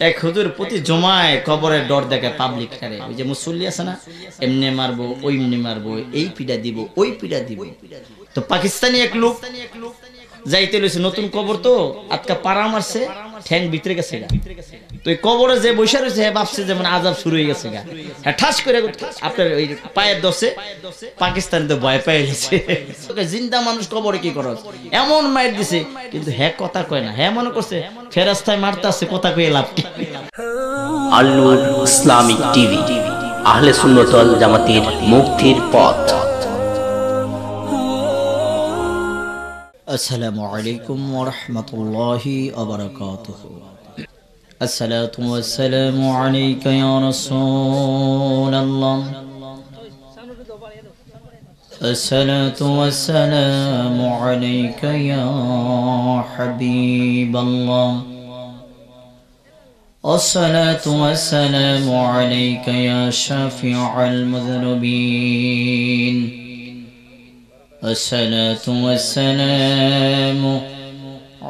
এক হুজুর প্রতি জমায় কবরের ডর দেখে পাবলিক হারে, ওই যে মুসল্লি আছে না, এমনি মারবো ওইমনি মারবো, এই পিড়া দিব ওই পিড়া দিব। তো পাকিস্তানি এক লোক যাইতে লইছে, নতুন কবর তো আজকা পাড়া মারছে, ঠ্যাং ভিতরে গেছে গা। তো ওই কবরে যে বৈশা রয়েছে হ্যাঁ ভাবছে যেমন আজাব শুরু হয়ে গেছে গা, হ্যাঁ ঠাস করে আপনার ওই পায়ের দশে পাকিস্তানি তো ভয় পেয়ে গেছে। জিন্দা মানুষ কবরে কি করো, এমন মাইর দিছে, কিন্তু হ্যাঁ কথা কয় না, হ্যাঁ মনে করছে ফেরাস্তায় মারতে আসছে, কথা কয়ে লাভ কি। আল নূর ইসলামিক টিভি, আহলে সুন্নাত ওয়াল জামাতের মুক্তির পথ। আসসালামু আলাইকুম ওয়া রাহমাতুল্লাহি ওয়া বারাকাতুহু। আসসালাতু ওয়াসসালামু আলাইকা ইয়া রাসূলুল্লাহ। আসসালাতু ওয়াসসালামু আলাইকা ইয়া হাবিবাল্লাহ। الصلاة والسلام عليك يا شافع المذنبين. الصلاة والسلام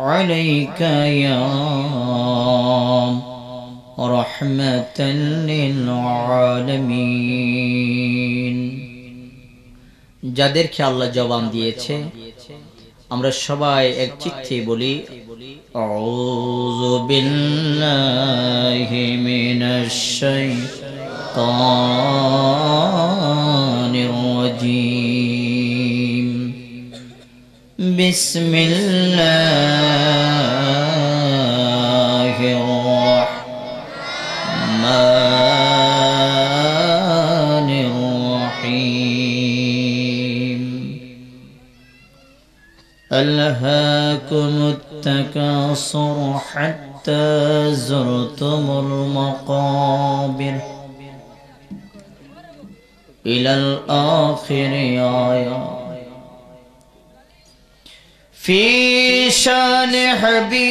عليك يا رحمة للعالمين. যাদেরকে আল্লাহ জবান দিয়েছে আমরা সবাই এক চিত্তে বলি আউযু বিল্লাহি মিনাশ শাইতানির রাজীম। বিসমিল্লাহির রাহমানির রাহিম। ألهاكم التكاثر حتى زرتم المقابر إلى الآخر آية في شان حبيبه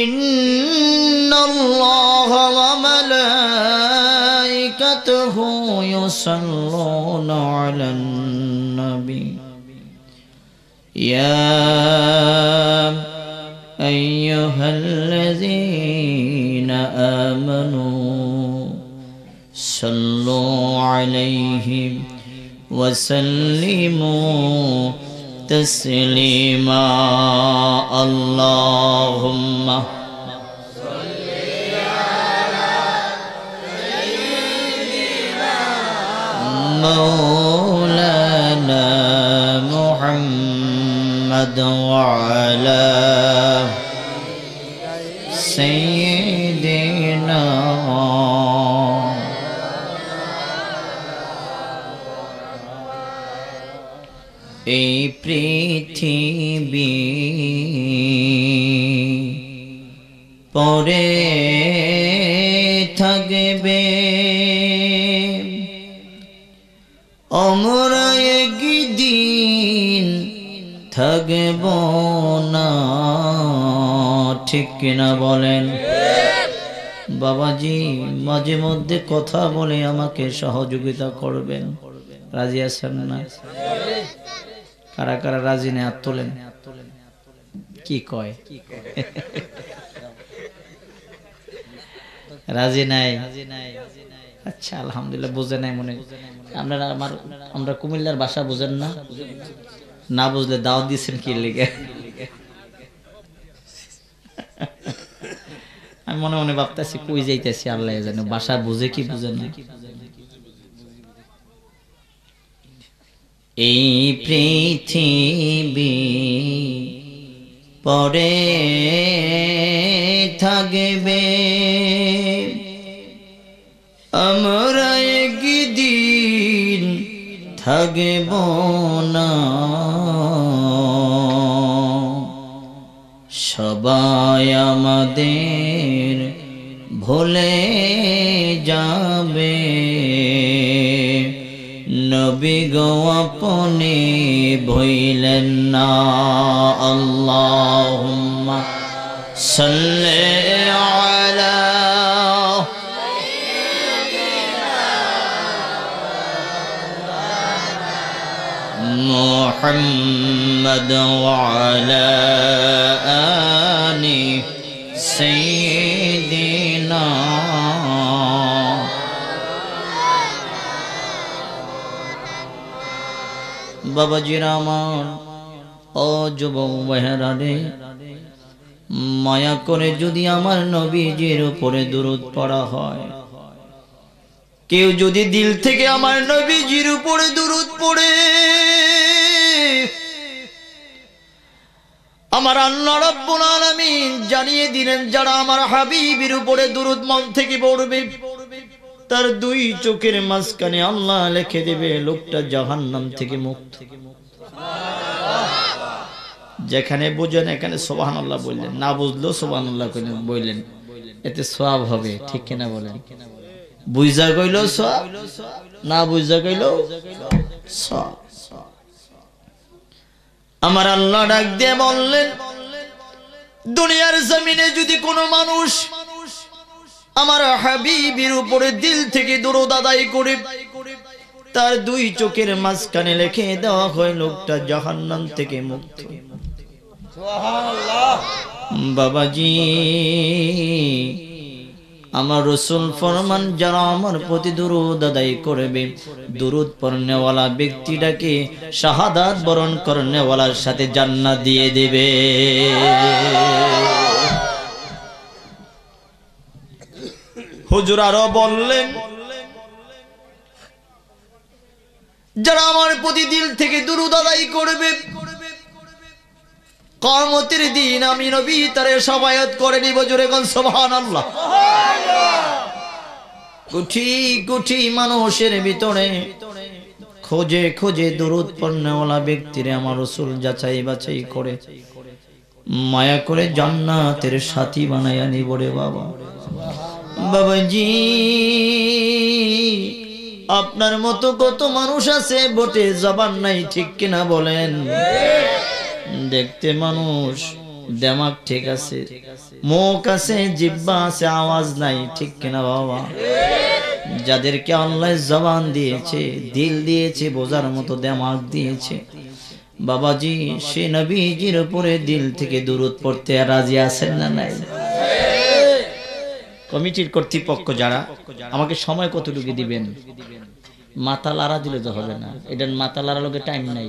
إن الله وملائكته يصلون على النبي يا أيها الذين آمنوا صلوا عليه وسلموا تسليما. اللهم مولانا محمد وعلى سيدنا এই পৃথিবী পরে থাকবে, আমরা একদিন থাকব না, ঠিক কিনা বলেন? বাবাজি মাঝে মধ্যে কথা বলে আমাকে সহযোগিতা করবেন, রাজি আছেন না? কারা কারা রাজি নেই হাত তোলেন। কি কয় রাজি নাই? আচ্ছা আলহামদুলিল্লাহ, বুঝে নাই মনে। আপনারা আমরা কুমিল্লার ভাষা বুঝেন না, না বুঝলে দাওয়াত দিচ্ছেন কি লিগে? আমি মনে মনে ভাবতেছি কই যাইতেছি, আল্লাহ জানে ভাষা বুঝে কি বুঝে না। এই পৃথিবী পরে থাকবে, আমরা একদিন থাকব না, সবাই আমাদের ভুলে যাবে, নবী গো আপনি ভুলেন না। আল্লাহুম্মা সাল্লি আলা محمد وعلى آل سيدنا বাবা জিরা আমার ও যুবক ভাইয়েরা রে, মায়া করে যদি আমার নবীজির উপরে দুরূদ পড়া হয়, কেউ যদি দিল থেকে আমার নবীজির উপরে দুরূদ পড়ে, আমার আল্লাহ রাব্বুল আলামিন জানিয়ে দিলেন যারা আমার হাবিবের উপরে দুরূদ মন থেকে পড়বে তার দুই চোখের মাঝখানে আল্লাহ লিখে দেবে লোকটা জাহান্নাম থেকে মুক্ত। যেখানে বুঝেন এখানে সুবহানাল্লাহ বললেন, না বুঝলেও সুবহানাল্লাহ বললেন, এতে সওয়াব হবে। ঠিক কিনা বলেন? বুঝা কইলো সওয়াব, না বুঝা কইলো সওয়াব। আমার আল্লাহ ডাক দিয়ে বললেন, দুনিয়ার জমিনে যদি কোনো মানুষ আমার হাবিবের উপরে দিল থেকে দরুদ আদায় করে তার দুই চোখের মাঝখানে লিখে দেওয়া হয় লোকটা জাহান্নাম থেকে মুক্ত। সুবহানাল্লাহ। বাবাজি, আমার রাসূল ফরমান যারা আমার প্রতি দরুদ আদায় করবে, দরুদ পড়নেওয়ালা ব্যক্তিটাকে শাহাদাত বরণ করনেওয়ালার সাথে জান্নাত দিয়ে দেবে। হুজুর আরো বললেন, যারা আমার প্রতি দিল থেকে দরুদ আদায় করবে, কিয়ামতের দিন আমি নবী তারে শাফায়াত করে নিব। জোরে কোন সুবহানাল্লাহ। কোটি কোটি মানুষের ভিতরে খোঁজে খোঁজে দরুদ পড়নেওয়ালা ব্যক্তিরে আমার রাসূল যাচাই বাছাই করে মায়া করে জান্নাতের সাথী বানায়া নিব রে বাবা। বাবাজি, আপনার মতো কত মানুষ আছে বটে, জবান নাই, ঠিক কিনা বলেন? দেখতে মানুষ, দিমাগ ঠিক আছে, মুখ আছে, জিহ্বা আছে, আওয়াজ নাই, ঠিক কিনা বাবা? যাদেরকে আল্লাহ জবান দিয়েছে, দিল দিয়েছে, বোঝার মতো দিমাগ দিয়েছে, বাবাজি সে নবীজির উপরে দিল থেকে দরুদ পড়তে রাজি আছেন না নাই? কমিটির কর্তৃপক্ষ যারা, আমাকে সময় কতটুকু দিবেন? মাথা লাড়া দিলে তো হবে না, এটা মাথা লাড়া লোকে টাইম নাই।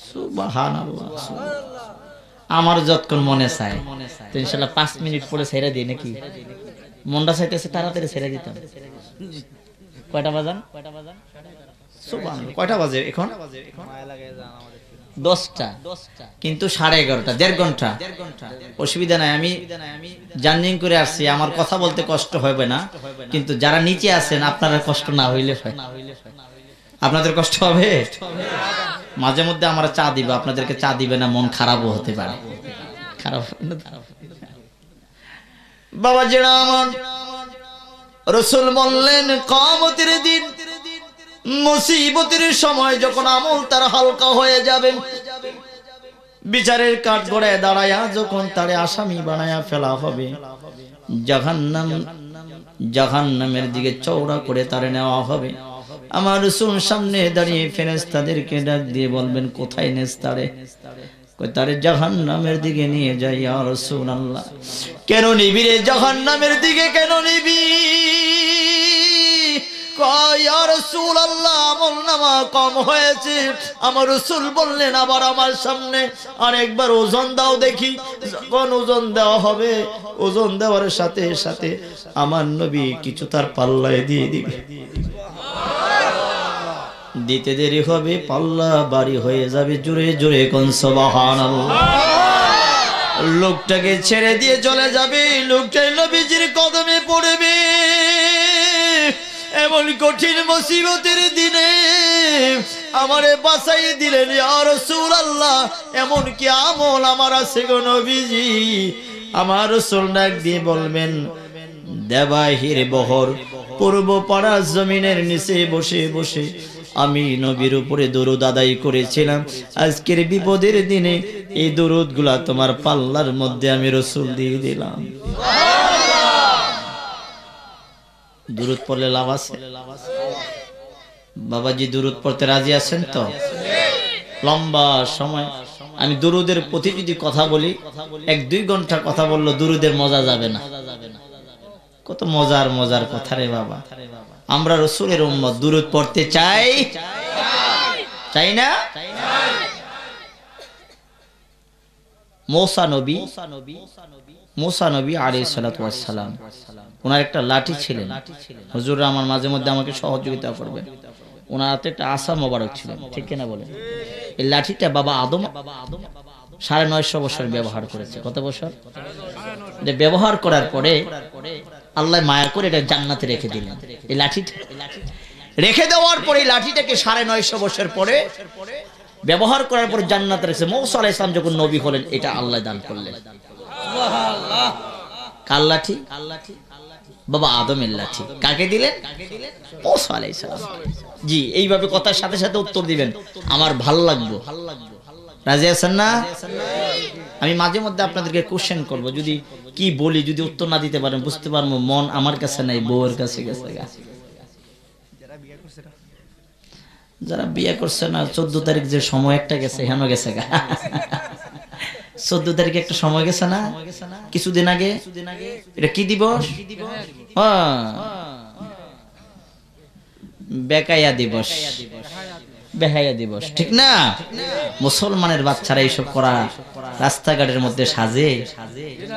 সুবহানাল্লাহ। আমার যতক্ষণ মনে চায় তো ইনশাআল্লাহ 5 মিনিট পরে ছেড়ে দিই নাকি? মনটা চাইতেছে তাড়াতাড়ি ছেড়ে দিতাম। কয়টা বাজান? সুবহানাল্লাহ। কয়টা বাজে এখন? 10টা, কিন্তু 11:30, 1.5 ঘন্টা। অসুবিধা নাই, আমি জার্নি করে আসছি, আমার কথা বলতে কষ্ট হবে না, কিন্তু যারা নিচে আছেন আপনারা কষ্ট না হইলে হয়। আপনাদের কষ্ট হবে? মাঝে মধ্যে আমরা চা দিব, আপনাদেরকে চা দিবে না, মন খারাপও হতে পারে। খারাপ বাবা, যেটা আমার রাসূল বললেন, কিয়ামতের দিন মুসিবতের সময় যখন আমল তার হালকা হয়ে যাবে, বিচারের কাঠগড়ায় দাঁড়ায়া যখন তারে আসামি বানায়া ফেলা হবে, জাহান্নামের দিকে চওড়া করে তারে নেওয়া হবে। আমার রাসূল সামনে দাঁড়িয়ে ফেরেশতাদেরকে ডাক দিয়ে বলবেন, কোথায় নেস তারে? কই তারে জাহান্নামের দিকে নিয়ে যাই। ইয়া রাসূলুল্লাহ, কেন নিবি রে জাহান্নামের দিকে, কেন নিবি? কয় ইয়া রাসূলুল্লাহ, আমলনামা কম হয়েছে। আমার রাসূল বললেন, আবার আমার সামনে আরেকবার ওজন দাও দেখি। যখন ওজন দেওয়া হবে, ওজন দেওয়ার সাথে সাথে আমার নবী কিছু তার পাল্লায় দিয়ে দিবে। দিতে দেরি হবে, পাল্লা বাড়ি হয়ে যাবে। জোরে জোরে কোন সুবহানাল্লাহ। লোকটাকে ছেড়ে দিয়ে চলে যাবে, লোকটাই নবীজির কদমে পড়বে। এমন কঠিন মুসিবতের দিনে আমারে বাঁচাই দিলেন ইয়া রাসূলুল্লাহ। এমন কি আমল আমার আছে গো নবীজি? আমার রাসূল ডাক দিয়ে বলবেন, দেবাহির বহর পূর্ব পাড়া জমিনের নিচে বসে বসে আমি নবীর উপরে দরুদ আদায় করেছিলাম। আজকের বিপদের দিনে এই দরুদগুলা তোমার পাল্লার মধ্যে আমি রাসূল দিয়ে দিলাম। দরুদ পড়লে লাভ আছে? বাবাজি দুরুদ পড়তে রাজি আছেন তো? লম্বা সময় আমি দুরুদের প্রতি যদি কথা বলি, 1-2 ঘন্টা কথা বললো দুরুদের মজা যাবে না। কত মজার মজার কথা রে বাবা। আমরা রাসূলের উম্মত, দুরুদ পড়তে চাই চাই না? মুসা নবী আলাইহিস সালাতু ওয়াস সালাম, ওনার একটা লাঠি ছিলেন। হুজুররা আমার মাঝে মধ্যে আমাকে সহযোগিতা করবেন। ওনার হাতে একটা আসা মোবারক ছিল, ঠিক কিনা বলেন? এই লাঠিটা বাবা আদম 950 বছর ব্যবহার করেছে। কত বছর? যে ব্যবহার করার পরে আল্লাহ মায়া করে এটা জান্নাতে রেখে দিলেন। এই লাঠিটা রেখে দেওয়ার পরে লাঠিটাকে 950 বছর পরে ব্যবহার করার পর জান্নাতে রেখেছে। মূসা আলাইহিস সালাম যখন নবী হলেন, এটা আল্লাহ দান করলেন। সুবহানাল্লাহ। কার লাঠি? বাবা আদমের লাঠি। কাকে দিলেন? মূসা আলাইহিস সালাম। জি, এইভাবে কথার সাথে সাথে উত্তর দিবেন, আমার ভাল লাগবে। রাজি আছেন না? আমি মাঝে মধ্যে আপনাদেরকে কোশ্চেন করব, যদি কি বলি যদি উত্তর না দিতে পারেন বুঝতে পারবো মন আমার কাছে নাই, বউয়ের কাছে গেছে। যারা বিয়ে করছে না, 14 তারিখ যে সময় একটা গেছে, হেন গেছে গা। 14 তারিখে একটা সময় গেছে না কিছুদিন আগে? এটা কি দিবস? বেকায়া দিবস, বেহায়া দিবস, ঠিক না? মুসলমানের বাচ্চারা এইসব করা রাস্তাঘাটের মধ্যে সাজে?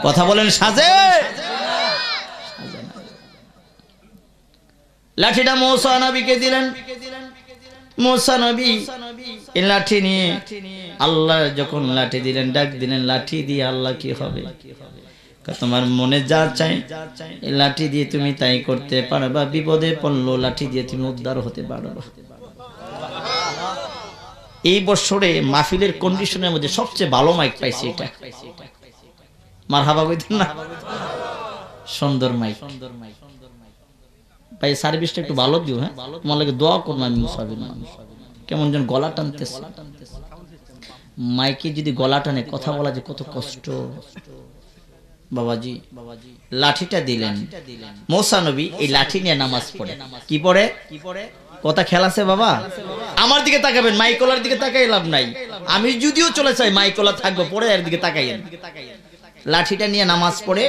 কথা বলেন, সাজে? লাঠিটা মূসা নবীকে দিলেন। মূসা নবী এই লাঠি নিয়ে, আল্লাহ যখন লাঠি দিলেন, ডাক দিলেন, লাঠি দিয়ে আল্লাহ কি হবে? তোমার মনে যা চাই এই লাঠি দিয়ে তুমি তাই করতে পারবা। বিপদে পড়লো লাঠি দিয়ে তুমি উদ্ধার হতে পারবা। এই বছরে মাহফিলের কন্ডিশনের মধ্যে সবচেয়ে ভালো মাইক পাইছি এটা। মারহাবা কইতেন না? সুন্দর মাইক ভাই, সার্ভিসটা একটু ভালো দিও। হ্যাঁ, তোমার লাগে দোয়া করবো। আমি মুসাফির মানুষ, কেমন যেন গলা টানতেছে। মাইকে যদি গলা টানে কথা বলা যে কত কষ্ট। বাবাজি লাঠিটা দিলেন মূসা নবী, এই লাঠি নিয়ে নামাজ পড়ে। কি পড়ে? কথা খেলাছে বাবা। আমার দিকে তাকাবেন, মাইকলার দিকে তাকাই লাভ নাই। আমি যদিও চলে যাই, মাইকলা থাকবো, পরে এর দিকে তাকাইয়েন। লাঠিটা নিয়ে নামাজ পড়ে।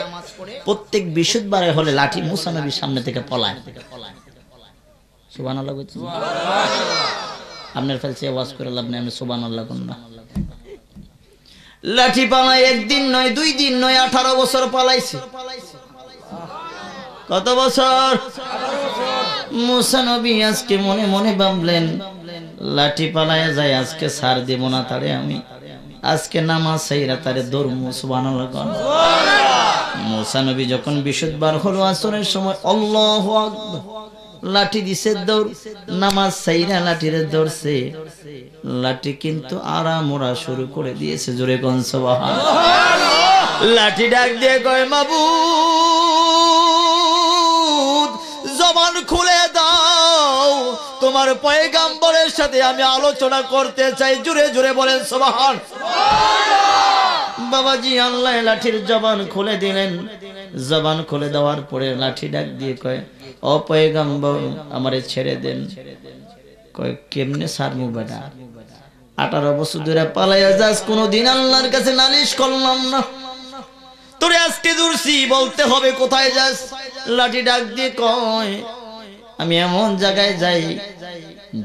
প্রত্যেক বৃহস্পতিবারে হলে লাঠি মূসা নবীর সামনে থেকে পলায়। সুবহানাল্লাহ বলছেন? আপনার ফেলছে আওয়াজ করে লাভ নেই, আমি সুবহানাল্লাহ কোন না। লাঠি পালায়, একদিন নয়, 2 দিন নয়, 18 বছর পালাইছে। কত বছর? মূসা নবী আজকে মনে মনে ভাবলেন, লাঠি পালায় যায়, আজকে ছাড় দেব না তারে আমি। আজকে নামাজ সাইরা তারে ধর্ম। সুবহানাল্লাহ। মূসা নবী যখন বৃহস্পতিবার হলো আসরের সময়, আল্লাহু আকবার, লাঠি দিছে দৌড়, নামাজ সাইরা লাঠিরে ধরছে। লাঠি কিন্তু আরাম ওরা শুরু করে দিয়েছে। জোরে কোন সুবহানাল্লাহ। লাঠি ডাক দিয়ে কয়, মাবুদ জবান খুলে দাও, তোমার পয়গাম্বরের সাথে আমি আলোচনা করতে চাই। জোরে জোরে বলেন সুবহানাল্লাহ। বাবাজি আল্লাহ লাঠির জবান খুলে দিলেন। জবান খুলে দেওয়ার পরে লাঠি ডাক দিয়ে কয়, ও পয়গাম্বর আমারে ছেড়ে দেন। কয় কেমনে ছাড়মু বেটা? 18 বছর ধরে পালাইয়া যাস, কোনদিন আল্লাহর কাছে নালিশ করলাম না, তোরে আজকে ধরছি, বলতে হবে কোথায় যাস। লাঠি ডাক দিয়ে কয়, আমি এমন জায়গায় যাই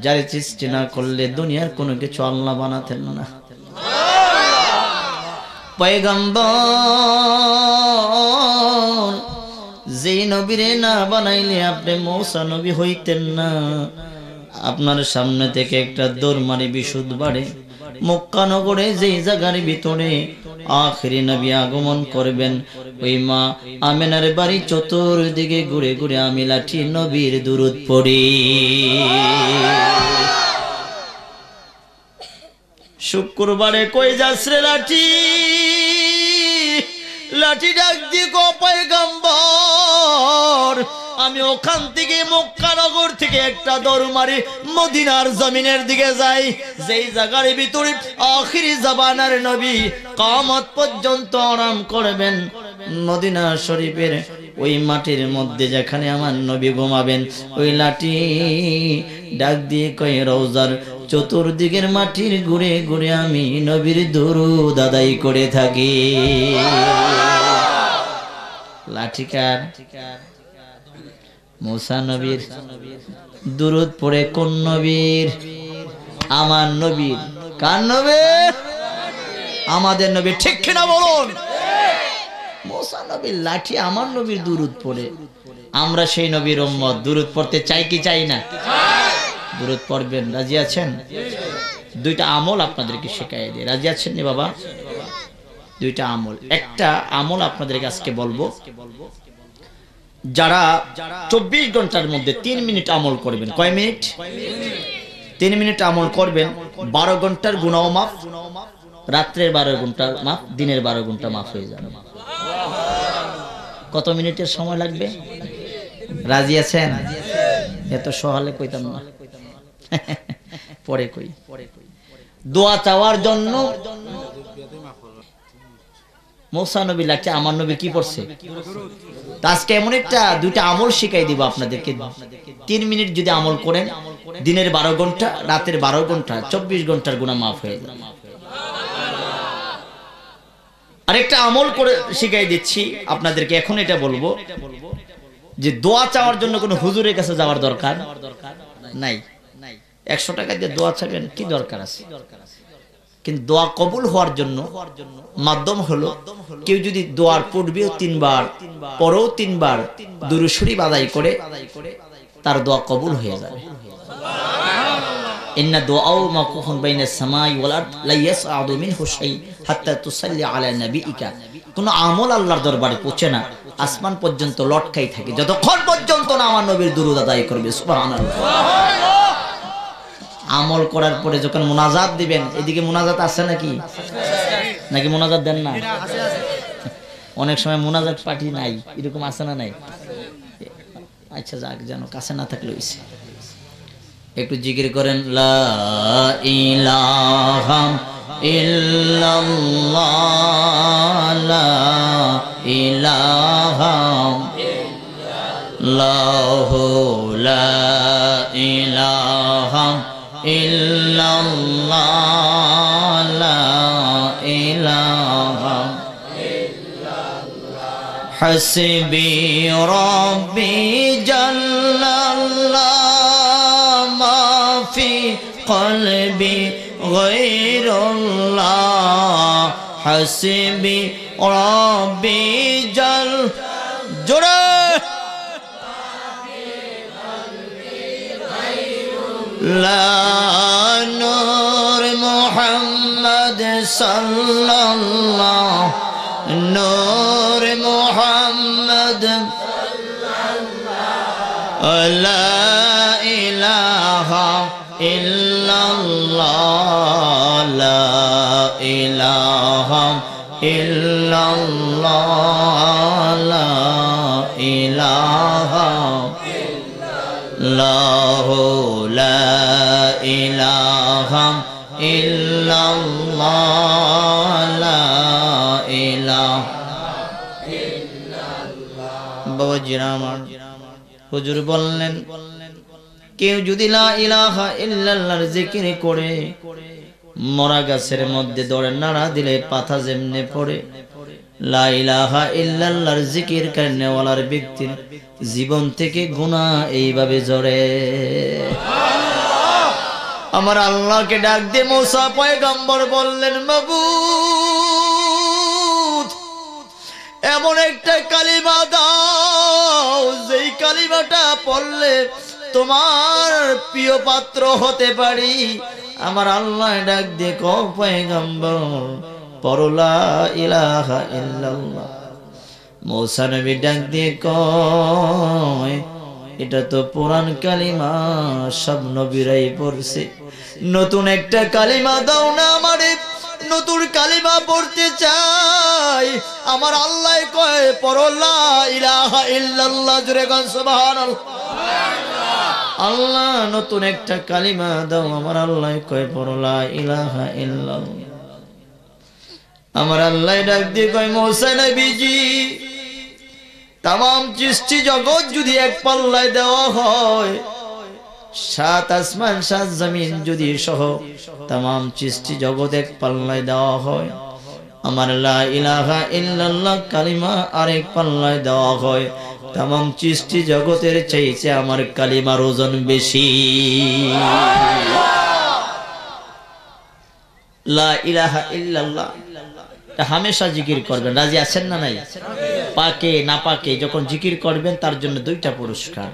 যারে সৃষ্টি না করলে দুনিয়ার কোনো কিছু আল্লাহ বানাতেন না। পয়গম্বর যেই নবীরে না বানাইলে আপনি মূসা নবী হইতেন না। আপনার সামনে থেকে একটা দৌড়মারি বিশুদ্ধবারে মক্কা নগরে যেই জায়গার ভিতরে আখিরি নবী আগমন করবেন, ওই মা আমেনার বাড়ি চতুর্দিকে ঘুরে ঘুরে আমি লাঠি নবীর দুরূদ পড়ি। শুক্রবারে কই যাস রে লাঠি? লাঠি ডাক দি গো পয়গম্বর, আমি ওখান থেকে মক্কা নগর থেকে একটা দৌড় মারি মদিনার জমিনের দিকে যাই, যেই জায়গার ভিতরে আখিরি জামানার নবী কিয়ামত পর্যন্ত আরাম করবেন। মদিনা শরীফের ওই মাটির মধ্যে যেখানে আমার নবী ঘুমাবেন, ওই লাঠি ডাক দিয়ে কয় রওজার চতুর্দিকের মাটির ঘুরে ঘুরে আমি নবীর দুরূদ আদায় করে থাকি। লাঠিকার মুসা নবীর দুরূদ পড়ে কোন নবীর? আমার নবীর। কার নবী? আমাদের নবী। ঠিক কিনা বলুন? মুসা নবীর লাঠি আমার নবীর দুরূদ পড়ে। আমরা সেই নবীর উম্মত, দুরূদ পড়তে চাই কি চাই না? দুরূদ পড়বেন, রাজি আছেন? দুইটা আমল আপনাদেরকে শেখাই দিই, রাজি আছেন নি বাবা? দুইটা আমল। একটা আমল আপনাদেরকে আজকে বলবো, যারা 24 ঘন্টার মধ্যে 3 মিনিট আমল করবেন। কয় মিনিট? 3 মিনিট আমল করবেন, 12 ঘন্টার গুনাহ মাফ, রাত্রের 12 ঘন্টা মাফ, দিনের 12 ঘন্টা মাফ হয়ে যাবে। কত মিনিটের সময় লাগবে? রাজি আছেন? এত সহলে কইতাম না, পরে কই। দোয়া চাওয়ার জন্য মুসা নবী লাগছে, আমার নবী কি পড়ছে? আজকে এমন একটা দুইটা আমল শিখাই দিব আপনাদেরকে। 3 মিনিট যদি আমল করেন, দিনের 12 ঘন্টা, রাতের 12 ঘন্টা, 24 ঘন্টার গুনাহ মাফ হয়ে যাবে। আরেকটা আমল করে শিখাই দিচ্ছি আপনাদেরকে। এখন এটা বলবো যে দোয়া চাওয়ার জন্য কোনো হুজুরের কাছে যাওয়ার দরকার নাই। 100 টাকা দিয়ে দোয়া চাবেন, কি দরকার আছে? কিন্তু দোয়া কবুল হওয়ার জন্য মাধ্যম হলো, কেউ যদি দোয়ার পূর্বেও 3 বার, পরেও 3 বার দুরূদ শরীফ আদায় করে, তার দোয়া কবুল হয়ে যাবে। ইন্না দুআউ মাকুফুন বাইনাস সামাই ওয়াল আরদ লা ইয়াসআদু মিনহু শাই হাত্তা তুসাল্লি আলা নাবিয়িকা। কোন আমল আল্লাহর দরবারে পৌঁছে না, আসমান পর্যন্ত লটকাই থাকে যতক্ষণ পর্যন্ত না আমার নবীর দুরূদ আদায় করবে। সুবহানাল্লাহ। আমল করার পরে যখন মুনাজাত দিবেন, এদিকে মুনাজাত আছে নাকি? নাকি মুনাজাত দেন না? অনেক সময় মুনাজাত পার্টি নাই, এরকম আছে না নাই? আচ্ছা যাক, যেন কাছে না থাকলে হইছে। একটু জিকির করেন, লা ইলাহা ইল্লাল্লাহ, লা ইলাহা ইল্লাল্লাহ, লা ইলাহা ইল্লাল্লাহ, লা ইলাহা ইল্লাল্লাহ, হাসবি রাব্বি জাল্লাল্লাহ, মা ফি কলবি গায়রুল্লাহ, হাসবি রাব্বি জাল। জোরে লা নূর মুহাম্মদ সাল্লাল্লাহ, নূর মুহাম্মদ সাল্লাল্লাহ, লা ইলাহা ইল্লাল্লাহ, লা ইলাহা ইল্লাল্লাহ, লা ইলাহা ইল্লাল্লাহ, লা ইলাহা ইল্লাল্লাহ, লা ইলাহা ইল্লাল্লাহ। বাবাজিরা আমার, হুজুর বললেন, কেউ যদি লা ইলাহা ইল্লাল্লাহর জিকির করে, মরা গাছের মধ্যে দড়ে নাড়া দিলে পাতা যেমনে পড়ে, লা ইলাহা ইল্লাল্লাহর জিকির করনেওয়ালার ব্যক্তির জীবন থেকে গুনাহ এইভাবে ঝরে। আমার আল্লাহকে ডাক দিয়ে মুসা পয়গম্বর বললেন, মাবুদ, এমন একটা কালিমা দাও যেই কালিমাটা পড়লে তোমার প্রিয় পাত্র হতে পারি। আমার আল্লাহ ডাক দিয়ে কও পয়গম্বর, পড়ো লা ইলাহা ইল্লাল্লাহ। মুসা নবী ডাক দিয়ে কয়, এটা তো পুরান কালিমা, সব নবীরাই পড়ছে, নতুন একটা কালিমা দাও না আমারে, নতুন কালিমা পড়তে চাই। আমার আল্লাহ কয়, পড়ো লা ইলাহা ইল্লাল্লাহ। জোরে গান সুবহানাল্লাহ। আল্লাহ নতুন একটা কালিমা দাও। আমার আল্লাহ কয়, পড়ো লা ইলাহা ইল্লাল্লাহ। আমার আল্লাহ ডাক দিয়ে কয়, মুসা নবীজি, তাম সৃষ্টি জগৎ যদি এক পাল্লায় দেওয়া হয়, সাত আসমান সাত জমিন যদি সহ তাম সৃষ্টি জগৎ এক পাল্লায় দেওয়া হয়, আমার লা ইলাহা ইল্লাল্লাহ কালিমা আরেক পাল্লায় দেওয়া হয়, তাম সৃষ্টি জগতের চাইতে আমার কালিমার ওজন বেশি। লা ইলাহা ইল্লাল্লাহ হামেশা জিকির করবেন। রাজি আছেন না নাই? পাকে না পাকে যখন জিকির করবেন তার জন্য দুইটা পুরস্কার।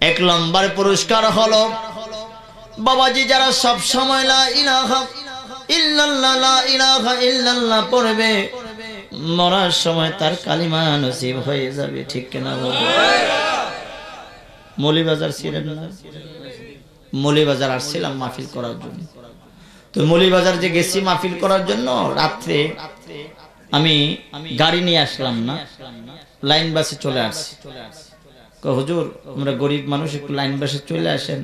এক নম্বর পুরস্কার হলো বাবাজি যারা সব সময় লা ইলাহা ইল্লাল্লাহ লা ইলাহা ইল্লাল্লাহ পড়বে, মরার সময় তার কালিমা নসিব হয়ে যাবে। ঠিক কিনা বলুন? মৌলিবাজার ছিলেন না? মৌলিবাজার আসছিলাম মাহফিল করার জন্য। তো মৌলিবাজার যে গেছি মাহফিল করার জন্য, রাত্রে আমি গাড়ি নিয়ে আসলাম না, লাইন বাসে চলে আসছি। হুজুর আমরা গরিব মানুষ, একটু লাইন বাসে চলে আসেন,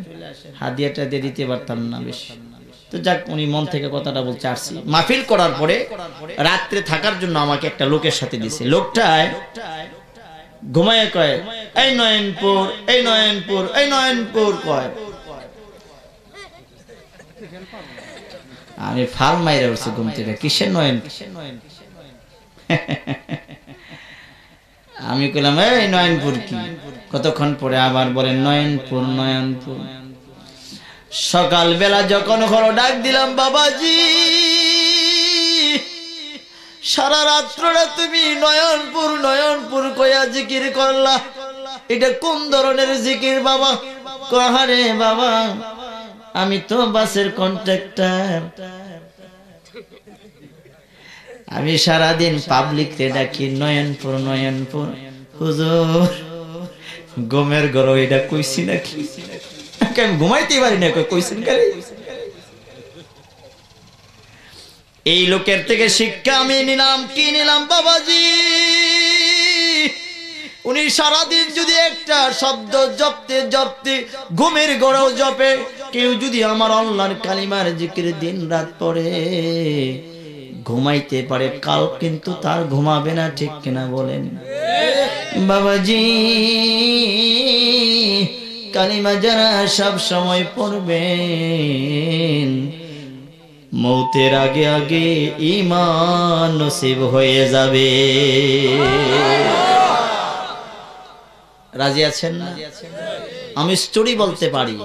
হাদিয়াটা দিয়ে দিতে পারতাম না বেশি। তো যাক, উনি মন থেকে কথাটা বলতে আসছি। মাহফিল করার পরে রাত্রে থাকার জন্য আমাকে একটা লোকের সাথে দিছে। লোকটায় ঘুমায় কয় এই নয়নপুর, এই নয়নপুর, এই নয়নপুর কয়। আমি ফাল মাইরা উঠছি ঘুম থেকে, কিসের নয়ন? আমি কইলাম এই নয়নপুর কি? কতক্ষণ পরে আবার বলেন নয়নপুর, নয়নপুর। সকাল বেলা যখন হলো ডাক দিলাম, বাবাজি সারা রাত্রটা তুমি নয়নপুর নয়নপুর কইয়া জিকির করলা, এটা কোন ধরনের জিকির বাবা? কহারে বাবা আমি তো বাসের কন্ট্রাক্টর, আমি সারাদিন পাবলিক রে ডাকি নয়নপুর নয়নপুর। হুজুর গমের গরো এটা কইছি নাকি? আমি ঘুমাইতে পারি না, কইছেন কারে? এই লোকের থেকে শিক্ষা আমি নিলাম। কি নিলাম বাবাজি? উনি সারাদিন যদি একটা শব্দ জপতে জপতে ঘুমের গড়াও জপে, কেউ যদি আমার আল্লাহর কালিমার জিকির দিন রাত পড়ে ঘুমাইতে পারে, কাল কিন্তু তার ঘুমাবে না। ঠিক কিনা বলেন বাবাজি? কালিমা যারা সব সময় পড়বেন, মৌতের আগে আগে ঈমান নসিব হয়ে যাবে। রাজি আছেন না? আমি স্টোরি বলতে পারি,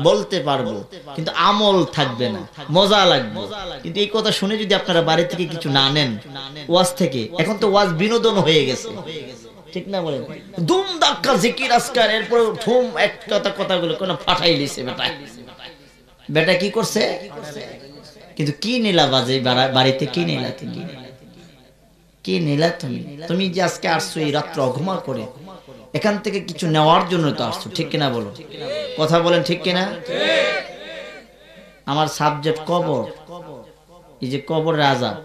বলতে পারবো, কিন্তু আমল থাকবে না, মজা লাগবে। কিন্তু এই কথা শুনে যদি আপনারা বাড়ি থেকে কিছু না নেন, ওয়াজ থেকে, এখন তো ওয়াজ বিনোদন হয়ে গেছে, ঠিক না বলেন? দুম ধাক্কা জিকির আজকার, এরপর ধুম এক কথাগুলো কোন ফাটাই লিছে বেটা। বেটা কি করছে? কিন্তু কি নিলা বাজে বাড়িতে? কি নিলা তুমি? কি নিলা তুমি? তুমি যে আজকে আসছো এই রাত্র অঘুমা করে, এখান থেকে কিছু নেওয়ার জন্য তো আসছো। ঠিক কিনা বলো? কথা বলেন ঠিক কিনা? আমার সাবজেক্ট কবর। এই যে কবরের আযাব,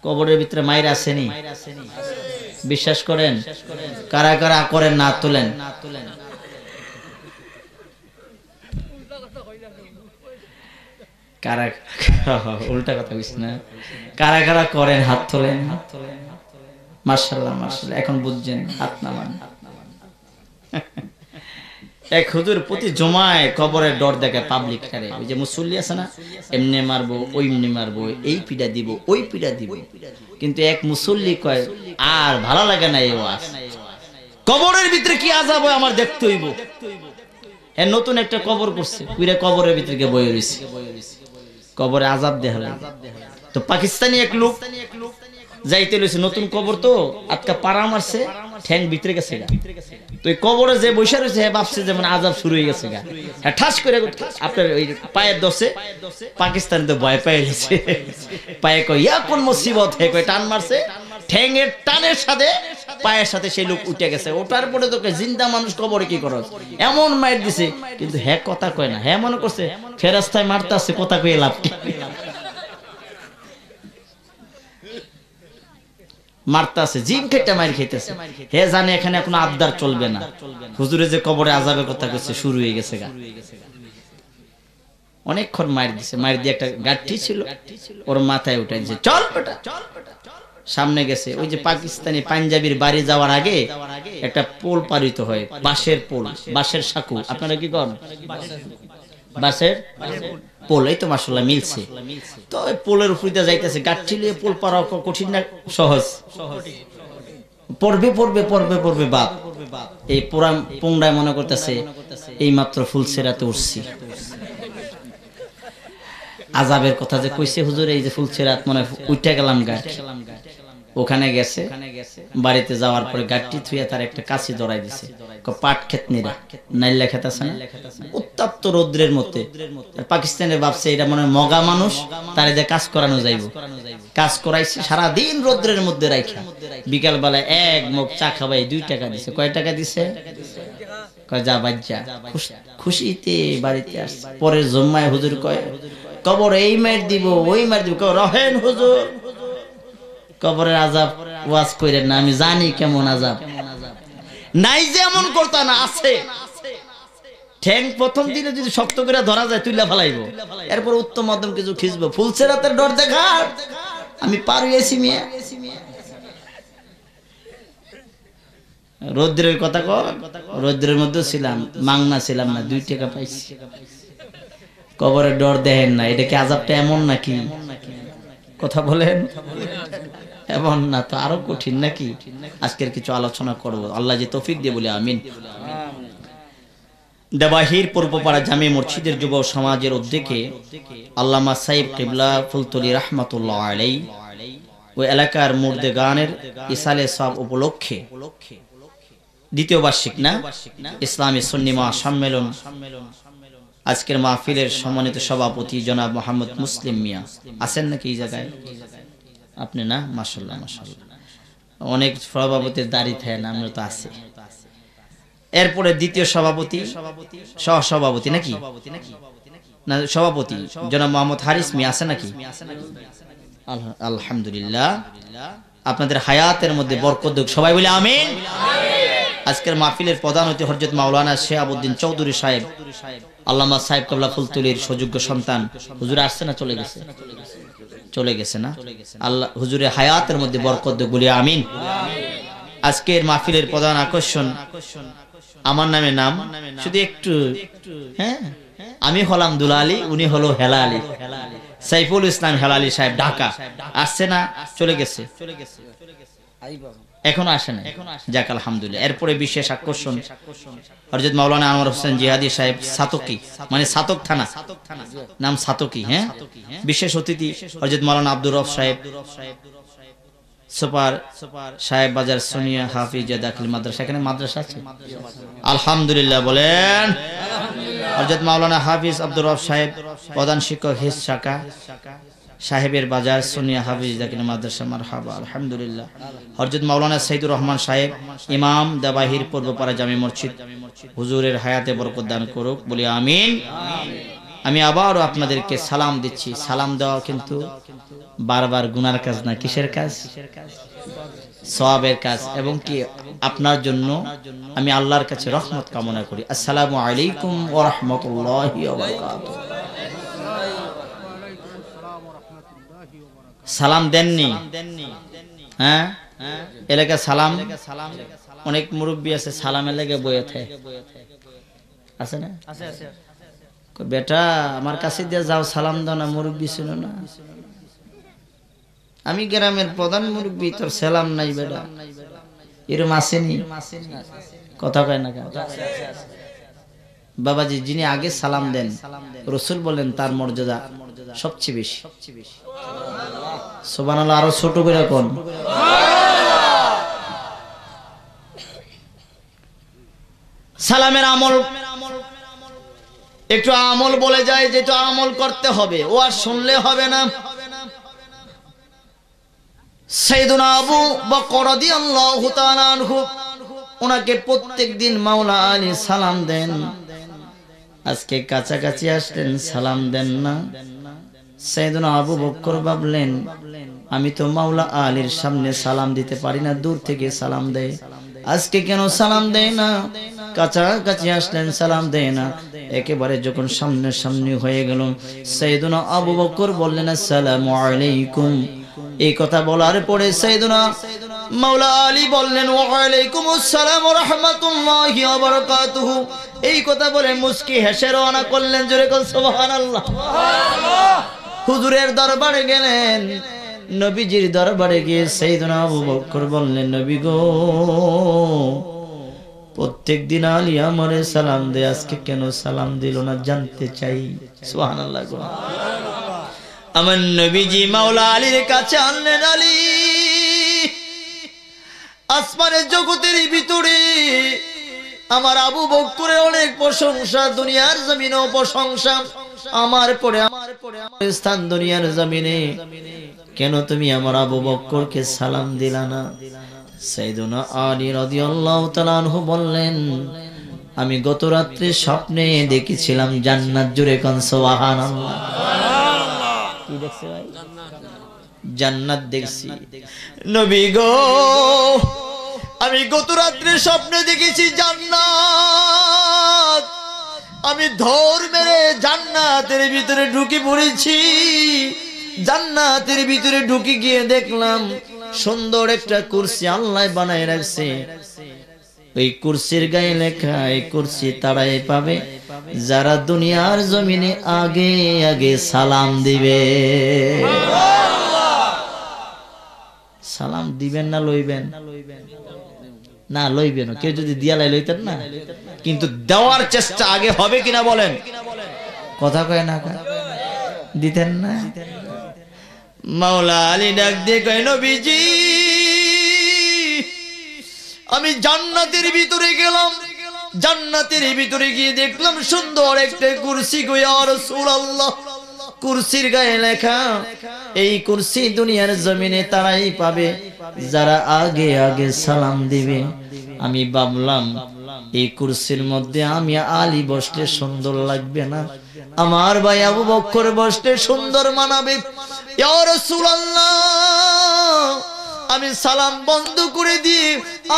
কবরের ভিতরে মায়ের আসেনি, বিশ্বাস করেন? কারা কারা করেন না তোলেন? কারা উল্টা কথা বলছি না? কারা কারা করেন হাত তোলেন। মাশাআল্লাহ মাশাআল্লাহ, এখন বুঝছেন, হাত নামান। এক হুজুর প্রতি জমায় কবরের ডর দেখে পাবলিক কারে, ওই যে মুসল্লি আছে না, এমনি মারবো ওইমনি মারবো, এই পিড়া দিব ওই পিড়া দিব। কিন্তু এক মুসল্লি কয় আর ভালো লাগে না এই ওয়াজ, কবরের ভিতরে কি আযাব হয় আমার দেখতে হইব। এর নতুন একটা কবর করছে, পুরা কবরের ভিতরে গিয়ে বয়ে রইছে, কবরে আযাব দেখালে। তো পাকিস্তানি এক লোক যাইতে লইছে, নতুন কবর তো আটকা পাড়া মারছে, ঠ্যাং ভিতরে গেছে গা। তো এই কবরে যে বসে রয়েছে হ্যাঁ ভাবছে যেমন আযাব শুরু হয়ে গেছে গা। হ্যাঁ ঠাস করে আপনার ওই পায়ের দশে পাকিস্তানি তো ভয় পেয়ে গেছে, পায়ে কয় ইয়া কোন মুসিবত হে, কয় টান মারছে, ঠ্যাংয়ের টানের সাথে পায়ের সাথে সেই লোক উঠে গেছে। ওটার পরে তো জিন্দা মানুষ কবরে কি করো, এমন মাইর দিছে। কিন্তু হ্যাঁ কথা কয় না, হ্যাঁ মনে করছে ফেরেশতায় মারতে আসছে, কথা কয়ে লাভ কি? মারতাছে, জিম খেটে মার খেতেছে। হে জানে এখানে কোনো আবদার চলবে না, হুজুরে যে কবরে আযাবের কথা কইছে শুরু হয়ে গেছে গা। অনেকক্ষণ মার দিছে, মার দিয়ে একটা গাঠি ছিল ওর মাথায় উঠাই দিছে, চল বেটা। সামনে গেছে, ওই যে পাকিস্তানি পাঞ্জাবির বাড়ি যাওয়ার আগে একটা পোল পারিত হয়, বাঁশের পোল, বাঁশের সাঁকু, আপনারা কি করেন? বাঁশের পোল, এই তো মাশাআল্লাহ মিলছে। তো ওই পোলের উপর দিয়ে যাইতেছে, গাঠি লিয়ে পোল পারা কঠিন না সহজ? পড়বে পড়বে পড়বে পড়বে বাপ, এই পুরা পোংড়ায় মনে করতেছে এই মাত্র ফুলছেরাতে উঠছি। আজাবের কথা যে কইছে হুজুর, এই যে ফুলছেরাত মনে উঠে গেলাম গাছ। ওখানে গেছে, বাড়িতে যাওয়ার পরে গাঠটি থুইয়া তার একটা কাছি ধরাই দিছে। পাট ক্ষেত নিরা নাইল্লা খেত আছে না, উত্তপ্ত রৌদ্রের মধ্যে। পাকিস্তানের ভাবছে এটা মনে হয় মগা মানুষ, তার যে কাজ করানো যাইব। কাজ করাইছে সারাদিন রৌদ্রের মধ্যে রাইখা, বিকাল বেলায় এক মুখ চা খাবাই 2 টাকা দিছে। কয় টাকা দিছে? কয় যা বাজ্জা। খুশিতে বাড়িতে আসছে। পরের জম্মায় হুজুর কয় কবর এই মার দিব ওই মার দিব। রহেন হুজুর, কবরের আযাব ওয়াজ কইরেন না, আমি জানি কেমন আযাব। নাই যে এমন করতা না, আছে। ঠ্যাং প্রথম দিনে যদি শক্ত করে ধরা যায় তুইলা ফেলাইবো, এরপর উত্তম মধ্যম কিছু খিচবো। ফুলছেরাতের ডর দেখার আমি পার হইছি মিয়া। রৌদ্রের কথা কর, রৌদ্রের মধ্যে ছিলাম, মাংনা ছিলাম না, 2 টাকা পাইছি। কবরের ডর দেখেন না, এটা কি আযাবটা এমন নাকি? কথা বলেন, এমন না তো আরো কঠিন নাকি? আজকের কিছু আলোচনা করব, আল্লাহ যে তৌফিক দিয়ে বলে আমিন। দেবাহির পূর্বপাড়া জামে মসজিদের যুব সমাজের উদ্যোগে আল্লামা সাহেব কিবলা ফুলতলি রাহমাতুল্লাহ আলাইহি ওই এলাকার মুর্দে গানের ইসালে সওয়াব উপলক্ষে দ্বিতীয় বার্ষিক না ইসলামী সুন্নি মহাসম্মেলন, আজকের মাহফিলের সম্মানিত সভাপতি জনাব মোহাম্মদ মুসলিম মিয়া আছেন নাকি এই জায়গায়? আপনি না? মাশাআল্লাহ মাশাআল্লাহ, অনেক সভাপতির দাড়ি থাকে না, আমরা তো আছি। এরপরে দ্বিতীয় সভাপতি, সহসভাপতি নাকি না, সভাপতি জনাব মোহাম্মদ হারিস মিয়া আছে নাকি? আলহামদুলিল্লাহ, আপনাদের হায়াতের মধ্যে বরকত হোক, সবাই বলে আমিন। আজকের মাহফিলের প্রধান অতিথি হযরত মাওলানা শিহাবউদ্দিন চৌধুরী সাহেব, আল্লামা সাহেব কিবলা ফুলতলির সুযোগ্য সন্তান। হুজুর আসছে না চলে গেছে? চলে গেছে না? আল্লাহ হুজুরের হায়াতের মধ্যে বরকত হোক, বলি আমিন। আজকের মাহফিলের প্রধান আকর্ষণ, আমার নামে নাম শুধু একটু, হ্যাঁ, আমি হলাম দুলালি, উনি হলো হেলালি, সাইফুল ইসলাম হেলালি সাহেব, ঢাকা। আসছে না চলে গেছে? এখনো আসে না, যাক আলহামদুলিল্লাহ। এরপরে বিশেষ আকর্ষণ হযরত মাওলানা আনোয়ার হোসেন জিহাদি সাহেব, সাতকি মানে সাতক থানা, নাম সাতকি। হ্যাঁ, বিশেষ অতিথি হযরত মাওলানা আব্দুর রব সাহেব, সুপার সাহেব বাজার সোনিয়া হাফিজা দাখিল মাদ্রাসা। এখানে মাদ্রাসা আছে আলহামদুলিল্লাহ, বলেন। হযরত মাওলানা হাফিজ আব্দুর রব সাহেব, প্রধান শিক্ষক হিজ শাখা, সাহেবের বাজার সোনিয়া হাফিজ দাখিল মাদ্রাসা, মারহাবা আলহামদুলিল্লাহ। হযরত মাওলানা সাইদুর রহমান সাহেব, ইমাম, দেবাহির পূর্বপাড়া জামে মসজিদ, হুজুরের হায়াতে বরকত দান করুক, বলি আমিন। আমি আবারও আপনাদেরকে সালাম দিচ্ছি। সালাম দেওয়া কিন্তু বারবার গুনার কাজ না, কিসের কাজ? সওয়াবের কাজ। এবং কি আপনার জন্য আমি আল্লাহর কাছে রহমত কামনা করি। আসসালামু আলাইকুম ওয়া রাহমাতুল্লাহি ওয়া বারাকাতুহু। সালাম দেননি? হ্যাঁ, এলাকা সালাম, অনেক মুরব্বী আছে সালামের লেগে বয়ে থাকে, আছে না? বেটা আমার কাছে দিয়ে যাও, সালাম দাও না, মুরব্বী ছিল না, আমি গ্রামের প্রধান মুরব্বী, তোর সালাম নাই বেটা, এরকম আসেনি? কথা কয় না কেন? বাবাজি, যিনি আগে সালাম দেন রাসূল বলেন তার মর্যাদা সবচেয়ে বেশি। সুবহানাল্লাহ, আরো ছোট করে কোন। সালামের আমল, একটু আমল বলে যায়, যেটা আমল করতে হবে, ও আর শুনলে হবে না। সাইয়েদুনা আবু বকর রাদিয়াল্লাহু তাআলা আনহু, ওনাকে প্রত্যেকদিন মাওলা আলী সালাম দেন। আজকে কাছাকাছি আসলেন, সালাম দেন না। সাইয়েদুনা আবু বকর ভাবলেন, আমি তো মাওলা আলীর সামনে সালাম দিতে পারি না, দূর থেকে সালাম দেয়, আজকে কেন সালাম দেয় না? কাছাকাছি আসলেন, সালাম দেয় না। একেবারে যখন সামনে সামনে হয়ে গেল, সাইয়েদুনা আবু বকর বললেন, আসসালামু আলাইকুম এই কথা বলার পরে সাইয়েদনা মাওলা আলী বললেন ওয়া আলাইকুমুস সালাম ওয়া রাহমাতুল্লাহি ওয়া বারাকাতুহু। এই কথা বলে মুস্কি হেসে রওনা করলেন, জোরে কোন সুবহানাল্লাহ। হুজুরের দরবারে গেলেন, নবীজির দরবারে গিয়ে সাইয়েদনা আবু বকর বললেন, নবী গো, প্রত্যেকদিন আলী আমারে সালাম দেয়, আজকে কেন সালাম দিল না জানতে চাই। সুবহানাল্লাহ। আমার নবীজি মাওলা আলীর কাছে আনলেন, আলী, আসমানের জগতের ভিতরে আমার আবু বকরের অনেক প্রশংসা, দুনিয়ার জমিনেও প্রশংসা, আমার পরে স্থান দুনিয়ার জমিনে, কেন তুমি আমার আবু বকরকে সালাম দিলা না? সাইয়েদনা আলী রাদিয়াল্লাহু তাআলা আনহু বললেন, আমি গত রাত্রে স্বপ্নে দেখেছিলাম জান্নাত। জোরে কোন সুবহানাল্লাহ। কি দেখছে ভাই? জান্নাত দেখছি। নবী গো, আমি গত রাত্রে স্বপ্নে দেখেছি জান্নাত। আমি ধর মেরে জান্নাতের ভিতরে ঢুকে পড়েছি। জান্নাতের ভিতরে ঢুকে গিয়ে দেখলাম সুন্দর একটা কুরসি আল্লাহ বানায় রাখছে। ওই কুরসির গায়ে লেখা, এই কুরসি তারাই পাবে যারা দুনিয়ার জমিনে আগে আগে সালাম দিবে। সালাম দিবেন না লইবেন? না লইবেন। কেউ যদি দিয়ালাই লইতেন না, কিন্তু দেওয়ার চেষ্টা আগে হবে কিনা বলেন? কথা কয় না, দিতেন না। মাওলা আলী ডাক দিয়ে কয়, নবীজি, আমি জান্নাতের ভিতরে গেলাম, জান্নাতের ভিতরে গিয়ে দেখলাম সুন্দর একটা কুরসি গো ইয়া রাসূলুল্লাহ। কুরসির গায়ে লেখা, এই কুরসি দুনিয়ার জমিনে তারাই পাবে যারা আগে আগে সালাম দিবে। আমি ভাবলাম এই কুরসির মধ্যে আমি আলী বসলে সুন্দর লাগবে না, আমার ভাই আবু বকর বসলে সুন্দর মানাবে। ইয়া রাসূলুল্লাহ, আমি সালাম বন্ধ করে দিয়ে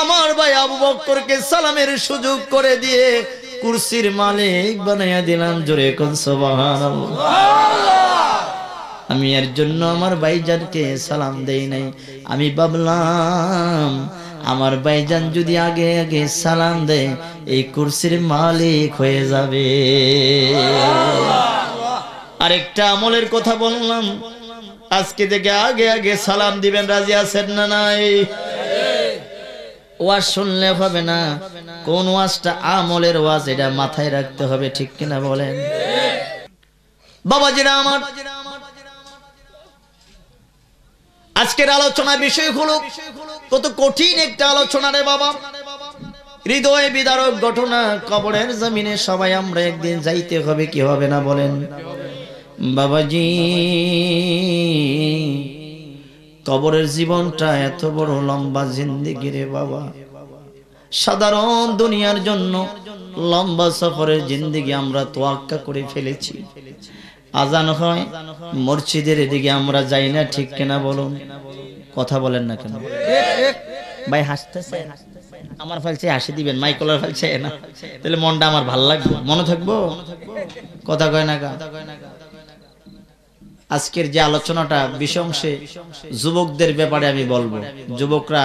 আমার ভাই আবু বকরকে সালামের সুযোগ করে দিয়ে কুরসির মালিক বানাইয়া দিলাম। জোরে কোন সুবহানাল্লাহ। আমি এর জন্য আমার ভাইজানকে সালাম দেই নাই। আমি ভাবলাম আমার ভাইজান যদি আগে আগে সালাম দেয়, এই কুরসির মালিক হয়ে যাবে। আরেকটা আমলের কথা বললাম, আজকে থেকে আগে আগে সালাম দিবেন। রাজি আছেন না নাই? ওয়াজ শুনলে হবে না, কোন ওয়াজটা আমলের ওয়াজ, এটা মাথায় রাখতে হবে, ঠিক কিনা বলেন? বাবাজিরা আমার, আজকের আলোচনা বিষয় হলো কত কঠিন একটা আলোচনা রে বাবা। হৃদয় বিদারক ঘটনা। কবরের জমিনে সবাই আমরা একদিন যাইতে হবে, কি হবে না বলেন? বাবাজি, কবরের জীবনটা এত বড় লম্বা জিন্দেগি রে বাবা। সাধারণ দুনিয়ার জন্য লম্বা সফরের জিন্দেগি আমরা তোয়াক্কা করে ফেলেছি। আজান হয়, মসজিদের এদিকে আমরা যাই না, ঠিক কিনা বলুন? কথা বলেন না কেন ভাই? হাসতেছে, আমার ফেলছে হাসি দিবেন, মাইকলার ফেলছে না, তাহলে মনটা আমার ভাল লাগবে, মনে থাকবো। কথা কয় না। আজকের যে আলোচনাটা বিশংসে যুবকদের ব্যাপারে আমি বলবো। যুবকরা,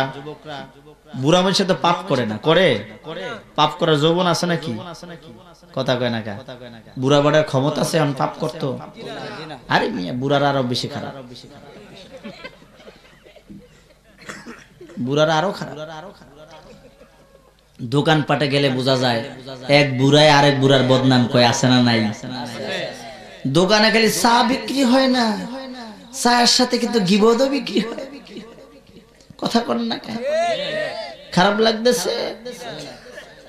বুড়া মানুষের তো পাপ করে না, করে? পাপ করার যৌবন আছে নাকি? কথা কয় না। বুড়া বাড়ার ক্ষমতা আছে এখন পাপ করতো? আরে মিয়া, বুড়ারা আরো বেশি খারাপ, বুড়ারা আরো খারাপ। দোকান পাটে গেলে বোঝা যায় এক বুড়ায় আরেক বুড়ার বদনাম কয়, আছে না নাই? দোকানে খালি চা বিক্রি হয় না, চায়ের সাথে কিন্তু গিবদও বিক্রি হয়। কথা কন না। খারাপ লাগতেছে?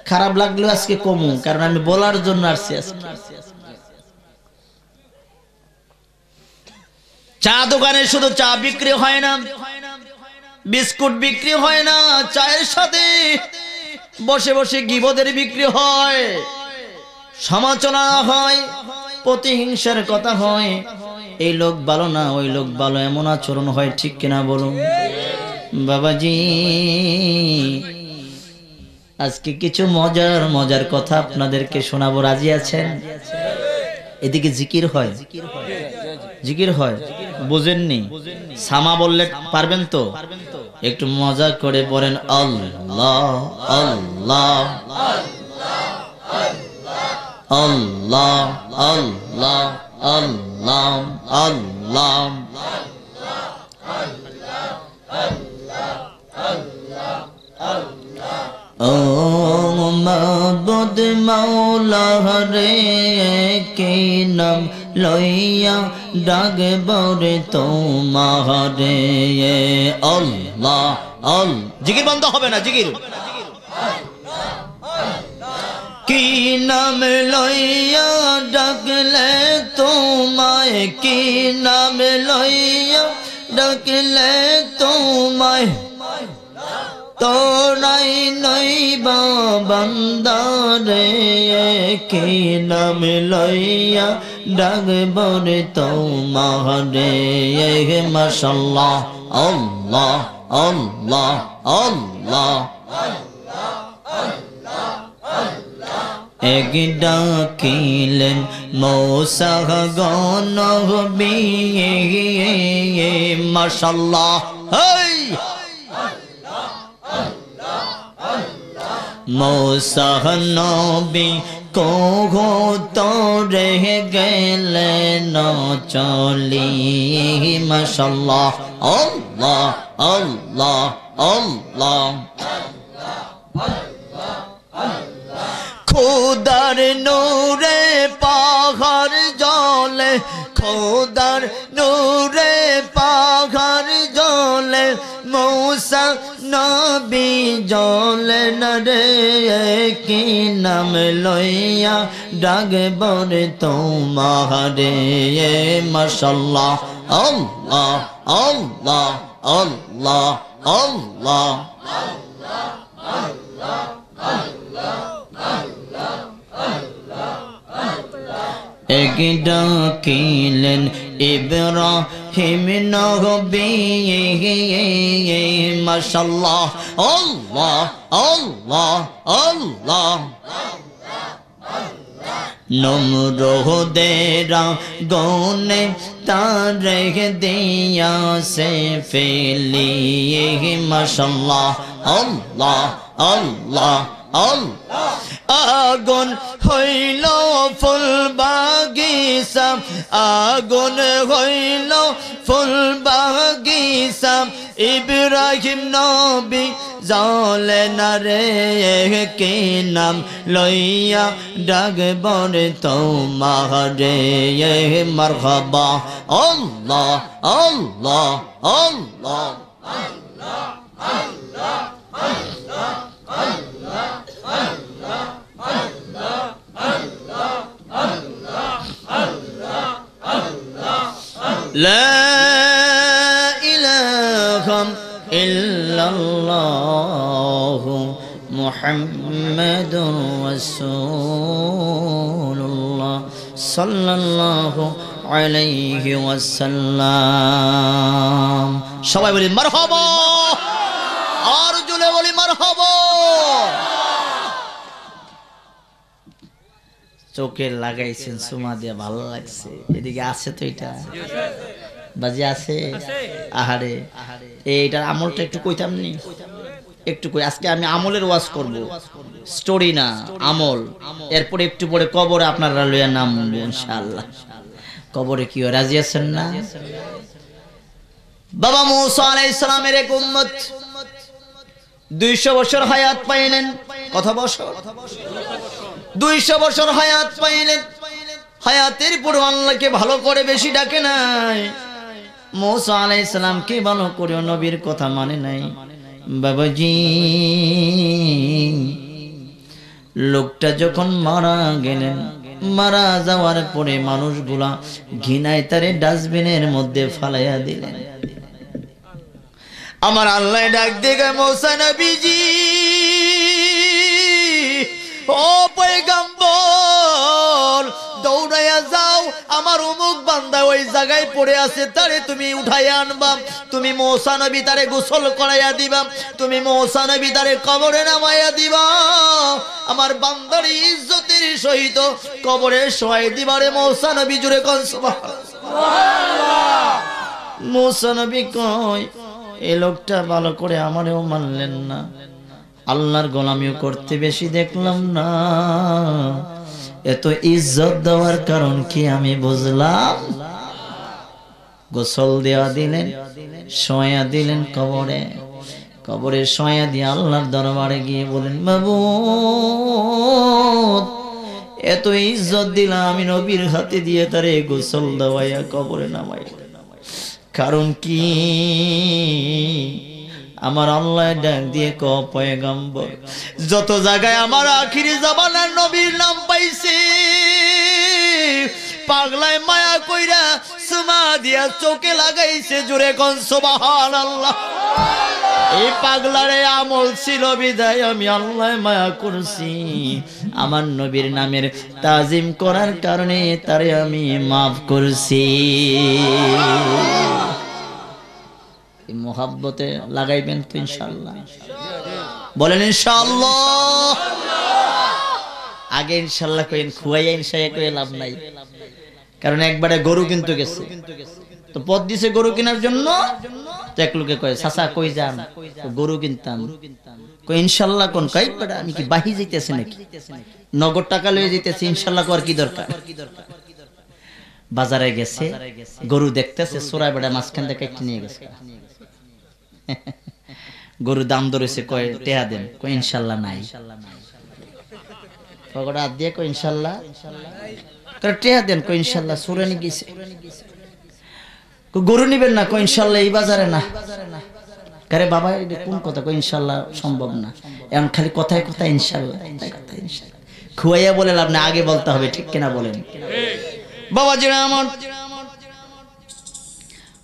খারাপ লাগলো আজকে কমু, কারণ আমি বলার জন্য আসছি। চা দোকানে শুধু চা বিক্রি হয় না, বিস্কুট বিক্রি হয় না, চায়ের সাথে বসে বসে গিবদের বিক্রি হয়, সমালোচনা হয়, প্রতিহিংসার কথা হয়। এই লোক ভালো না, ওই লোক ভালো, এমন আচরণ হয়, ঠিক কিনা বলুন? বাবাজি, আজকে কিছু মজার মজার কথা আপনাদেরকে শোনাবো। রাজি আছেন? এদিকে জিকির হয়, জিকির হয়। বুঝেননি? সামা বললে পারবেন তো? একটু মজা করে পড়েন আল্লাহ আল্লাহ আল্লাহ আল্লাহ আল্লাহ আল্লাহ। ও মাবুদ মাওলা রে কি নাম লইয়া ডাকব রে তোমারে আল্লাহ আল জিকির বন্ধ হবে না, জিকির। কি নাম লইয়া ডাকলে তোমায়, কি নাম লইয়া ডাকলে তোমায়, তোরাই নইবা বান্দারে কি নাম লইয়া ডাকব রে তোমারে মাশাআল্লাহ আল্লাহ আল্লাহ আল্লাহ। এক ডাকিলেন মূসা নবী মাশাআল্লাহ হেই মূসা নবী কোহো তোরে গেলেন চলি মাশাআল্লাহ আল্লাহ আল্লাহ আল্লাহ। খোদার নূরে পাহাড় জ্বলে, খোদার নূরে পাহাড় জ্বলে, মূসা নবী জ্বলে না রে কি নাম লইয়া ডাকব রে তোমারে মাশাআল্লাহ আল্লাহ আল্লাহ আল্লাহ আল্লাহ। এক ডাকিলেন ইব্রাহিম নবী মাশাআল্লাহ আল্লাহ আল্লাহ আল্লাহ। নমরুদের গনে তারে দিয়া সে ফেলি মাশাআল্লাহ আল্লাহ আল্লাহ আল্লাহ। আগুন হইল ফুল বাগিচা, আগুন হইল ফুল বাগিচা, ইব্রাহিম নবী জ্বলে না রে কি নাম লইয়া ডাকব রে তোমারে মারহাবা আল্লাহ আল্লাহ আল্লাহ। لا إله إلا الله محمد رسول الله صلى الله عليه وسلم সবাই বলি মারহাবা, আর জোরে বলি মারহাবা। চোখে লাগাইছেন সুমা দিয়া ভালো লাগছে, এদিকে আছে তো এটা বাজে আছে আহারে এইটার আমলটা একটু কইতাম নি, একটু কই। আজকে আমি আমলের ওয়াজ করব, স্টোরি না আমল। এরপরে একটু পরে কবরে আপনারা লইয়া নাম ইনশাআল্লাহ। কবরে কি রাজি আছেন না? বাবা মূসা আলাইহিস সালামের এক উম্মত 200 বছর হায়াত পাইলেন। কত বছর? 200 বছর হায়াত পাইলেন। হায়াতের পর আল্লাহকে ভালো করে বেশি ডাকে নাই। মূসা আলাইহিস সালামকে ভালো করে নবীর কথা মানে নাই। বাবাজি লোকটা যখন মারা গেলেন, মারা যাওয়ার পরে মানুষগুলা ঘৃণায় তারে ডাস্টবিনের মধ্যে ফালাইয়া দিলেন। আমার আল্লাহ ডাক দিয়ে মূসা নবীজি ও পয়গম্বর দৌড়াইয়া যাও, আমার অমুক বান্দা ওই জায়গায় পড়ে আছে, তারে তুমি উঠাইয়া আনবা, তুমি মূসা নবী তারে গোসল করাইয়া দিবা, তুমি মূসা নবী তারে কবরে নামাইয়া দিবা, আমার বান্দার ইজ্জতের সহিত কবরে শোয়াই দিবারে মূসা নবী। জুড়ে কোন সুবহানাল্লাহ। মুসা নবী কয় এই লোকটা ভালো করে আমারেও মানলেন না, আল্লাহর গোলামিও করতে বেশি দেখলাম না, এত ইজ্জত দেওয়ার কারণ কি আমি বুঝলাম। গোসল দেওয়া দিলেন, শোয়া দিলেন কবরে, কবরে শোয়া দিয়ে আল্লাহর দরবারে গিয়ে বলেন মাবুদ এত ইজ্জত দিলাম আমি নবীর হাতে দিয়ে তারে গোসল দেওয়াইয়া কবরে নামাই, কারণ কি? আমার আল্লাহ ডাক দিয়ে ক পয়গম্বর যত জায়গায় আমার আখিরি জামানার নবীর নাম পাইছি পাগলায় মায়া কইরা সুমা দিয়া চোখে লাগাইছে, জোরে কোন সুবহানাল্লাহ। এই পাগলারে আমল ছিল বিদায় আমি আল্লাহ মায়া করছি, আমার নবীর নামের তাজিম করার কারণে তারে আমি মাফ করছি। এই মোহাব্বতে লাগাইবেন তো ইনশাআল্লাহ, বলেন ইনশাআল্লাহ। আগে ইনশাআল্লাহ কইন, খুয়াইয়া ইনশাআল্লাহ কইয়া লাভ নাই, কারণ একবারে গরু কিনতে গেছে তো পথ দিছে গরু কেনার জন্য, তো এক লোকে কয় চাচা কই যান, গরু কিনতাম, কই ইনশাআল্লাহ কোন কই বেটা আমি কি বাহি যাইতেছি নাকি, নগদ টাকা লয়ে যাইতেছি, ইনশাআল্লাহ কর কি দরকার। বাজারে গেছে গরু দেখতেছে, সোরাই বেটা মাঝখান থেকে একটু নিয়ে গেছে, গরু দাম ধরেছে, কয় টেহা দেন, কই ইনশাআল্লাহ নাই, পকেটে হাত দিয়ে কই ইনশাআল্লাহ, টেহা দেন, কই ইনশাআল্লাহ সুরানি গেছে, গরু নিবেন না, কই ইনশাআল্লাহ এই বাজারে না। আরে বাবা এটা কোন কথা, কই ইনশাআল্লাহ সম্ভব না, এখন খালি কথায় কথায় ইনশাআল্লাহ, খুয়াইয়া বলে লাভ না, আগে বলতে হবে, ঠিক কিনা বলেন বাবাজিরা আমার।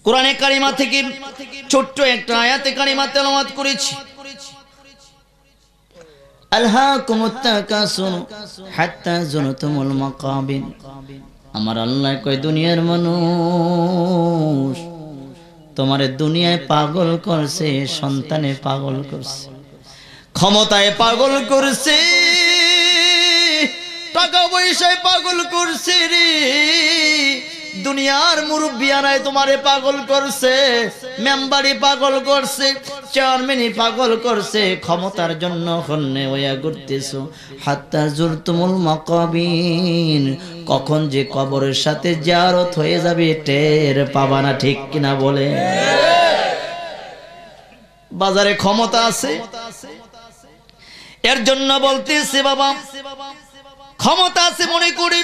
কোরআনে কারিমা থেকে ছোট্ট একটা আয়াতে কারিমা তেলাওয়াত করেছি, আলহাকুমুত তাকাসুর হাত্তা যুরতুমুল মাকাবির। আমার আল্লাহ কয় দুনিয়ার মানুষ তোমারে দুনিয়ায় পাগল করছে, সন্তানে পাগল করছে, ক্ষমতায় পাগল করছে, টাকা পয়সায় পাগল করছে রে, দুনিয়ার মুরব্বিয়ানায় তোমারে পাগল করছে, মেম্বারি পাগল করছে, চেয়ারম্যানই পাগল করছে, ক্ষমতার জন্য হন্নে হইয়া ঘুরতেছো। হাত্তা যুরতুমুল মাকাবির, কখন যে কবরের সাথে জিয়ারত হয়ে যাবে টের পাবা না, ঠিক কিনা বলে। বাজারে ক্ষমতা আছে, এর জন্য বলতেছে বাবা ক্ষমতা আছে মনে করি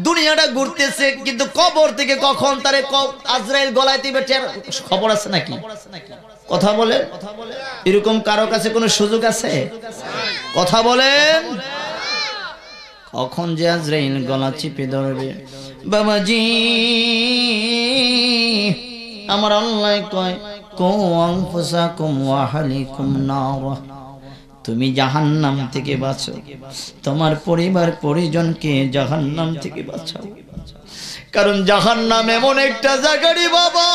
দুনিয়াটা ঘুরতেছে, কিন্তু কবর থেকে কখন তারে আজরাইল গলায় দিবে খবর আছে নাকি? কথা বলেন, এরকম কারো কাছে কোনো সুযোগ আছে? কথা বলেন, কখন যে আজরাইল গলা চিপে ধরবে। বাবাজি আমার আল্লাহ কয় কু আনফুসাকুম ওয়া আহলিকুম নারা, তুমি জাহান্নাম থেকে বাঁচো, তোমার পরিবার পরিজনকে জাহান্নাম থেকে বাঁচাও, কারণ জাহান্নাম এমন একটা জায়গারই বাবা,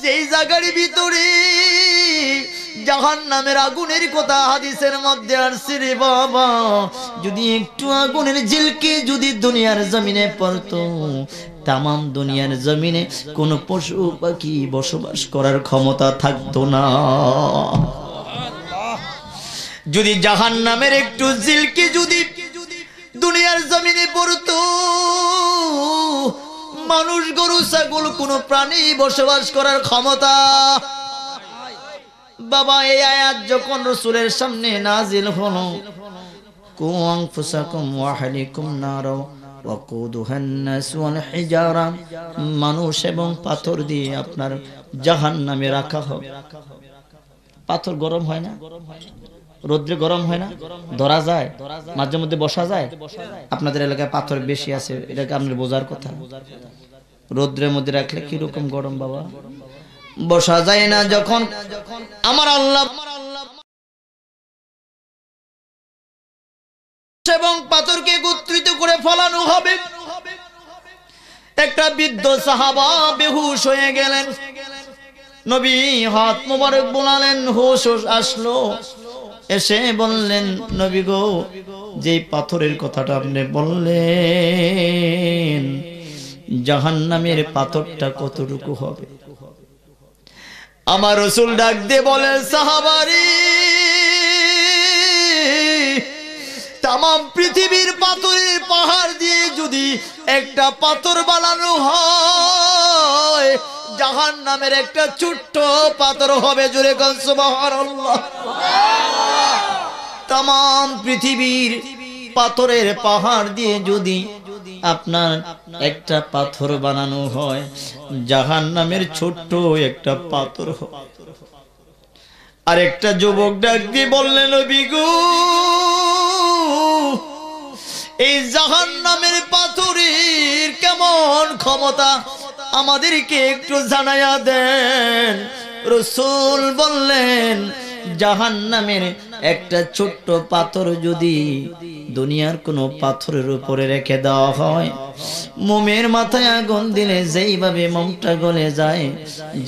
যেই জায়গার ভিতরে জাহান্নামের আগুনের কথা হাদিসের মধ্যে আসছে রে বাবা, যদি একটু আগুনের ঝিলকে যদি দুনিয়ার জমিনে পড়তো, তামাম দুনিয়ার জমিনে কোন পশু পাখি বসবাস করার ক্ষমতা থাকতো না। যদি জাহান্নামের একটু ঝিলকে যদি দুনিয়ার জমিনে পড়তো, মানুষ গরু ছাগল কোন প্রাণী বসবাস করার ক্ষমতা। বাবা এই আয়াত যখন রাসূলের সামনে নাজিল হলো, কু আনফুসাকুম ওয়া আহলিকুম নারা ওয়াকুদুহান নাস ওয়াল হিজারা, মানুষ এবং পাথর দিয়ে আপনার জাহান্নামে রাখা হবে। পাথর গরম হয় না, রোদ্রে গরম হয় না, ধরা যায়, মাঝে মধ্যে বসা যায়। আপনাদের এলাকায় পাথর বেশি আছে, এটাকে আপনার বোঝার কথা। রোদ্রের মধ্যে রাখলে কিরকম গরম বাবা, বসা যায় না। যখন আমার আল্লাহ এবং পাথরকে একত্রিত করে ফলানো হবে, একটা বৃদ্ধ সাহাবা বেহুশ হয়ে গেলেন। নবী হাত মোবারক বোলালেন, হুশ আসলো, এসে বললেন নবী গো, যেই পাথরের কথাটা আপনি বললেন জাহান্নামের পাথরটা কতটুকু হবে। আমার রাসূল ডাক দিয়ে বলেন, সাহাবারি, তামাম পৃথিবীর পাথরের পাহাড় দিয়ে যদি একটা পাথর বানানো হয়, জাহান্নামের একটা ছোট্ট পাথর হবে। জোরে বল সুবহানাল্লাহ। তামাম পৃথিবীর পাথরের পাহাড় দিয়ে যদি আপনার একটা পাথর বানানো হয়, জাহান্নামের ছোট্ট একটা পাথর হবে। আর একটা যুবক ডাক দিয়ে বললেন, নবী গো, এই জাহান্নামের পাথরের কেমন ক্ষমতা আমাদেরকে একটু জানায়া দেন। রাসূল বললেন, জাহান্নামের একটা ছোট্ট পাথর যদি দুনিয়ার কোনো পাথরের উপরে রেখে দেওয়া হয়, মোমের মাথায় আগুন দিলে যেইভাবে মোমটা গলে যায়,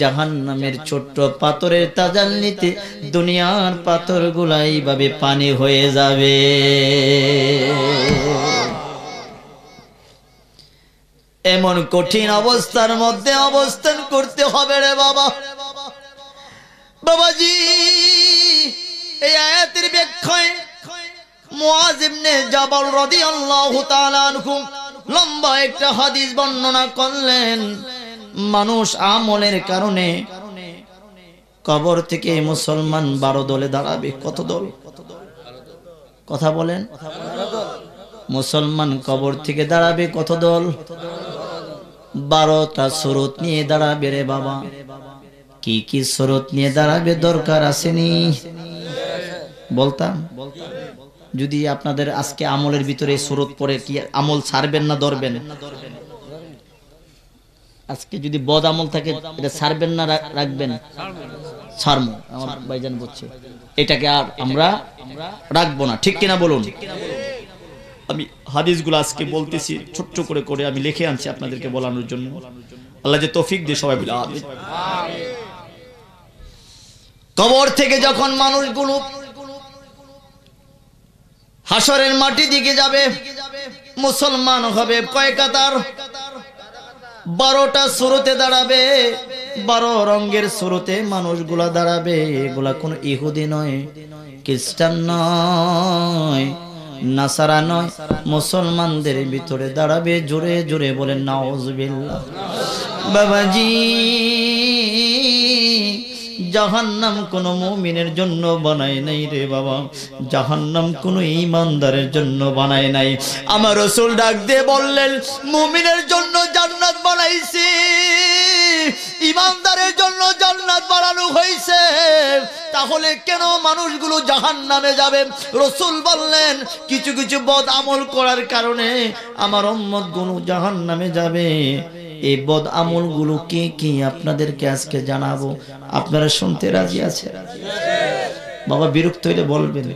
জাহান্নামের ছোট্ট পাথরের তাজাল্লিতে দুনিয়ার পাথরগুলা এইভাবে পানি হয়ে যাবে। এমন কঠিন অবস্থার মধ্যে অবস্থান করতে হবে রে বাবা। বাবাজি, এই আয়াতের ব্যাখ্যায় মুআয ইবনে জাবাল রাদিয়াল্লাহু তাআলা আনহু লম্বা একটা হাদিস বর্ণনা করলেন। মানুষ আমলের কারণে কবর থেকে মুসলমান 12 দলে দাঁড়াবে। কত দল? কথা বলেন। মুসলমান কবর থেকে দাঁড়াবে কত দল? 12টা সুরত নিয়ে দাঁড়াবে রে বাবা। কি কি সুরত নিয়ে দাঁড়াবে দরকার আসেনি? বলতাম, যদি আপনাদের আজকে আমলের ভিতরে সুরত পড়ে, কি আমল ছাড়বেন না ধরবেন? আজকে যদি বদ আমল থাকে, এটা ছাড়বেন না রাখবেন? ছাড়বো। আমার ভাইজান বলছে এটাকে আর আমরা রাখবো না, ঠিক কিনা বলুন? আমি হাদিসগুলো আজকে বলতেছি ছোট্ট করে করে আমি লিখে আনছি আপনাদেরকে বলানোর জন্য। আল্লাহ যে তৌফিক দিয়ে সবাই বলে আমিন। কবর থেকে যখন মানুষগুলো হাসরের মাটি দিকে যাবে, মুসলমান হবে কয় কাতার? 12টা সুরতে দাঁড়াবে। 12 রঙের সুরতে মানুষগুলা দাঁড়াবে। এগুলা কোন ইহুদি নয়, খ্রিস্টান নয়, নাসারা নয়, মুসলমানদের ভিতরে দাঁড়াবে। জোরে জোরে বলেন নাউজুবিল্লাহ। বাবাজি, জাহান্নাম কোন মুমিনের জন্য বানায় নাই রে বাবা, জাহান্নাম কোন ঈমানদারের জন্য বানায় নাই। আমার রাসূল ডাক দিয়ে বললেন, মুমিনের জন্য জান্নাত বানাইছে, ঈমানদারের জন্য জান্নাত বানানো হয়েছে, তাহলে কেন মানুষগুলো জাহান্নামে যাবে? রাসূল বললেন, কিছু কিছু বদ আমল করার কারণে আমার উম্মতগুলো জাহান্নামে যাবে। এই বদ আমলগুলো কি কি আপনাদেরকে আজকে জানাবো। আপনারা শুনতে রাজি আছেন? বাবা বিরক্ত হইলে বলবেন,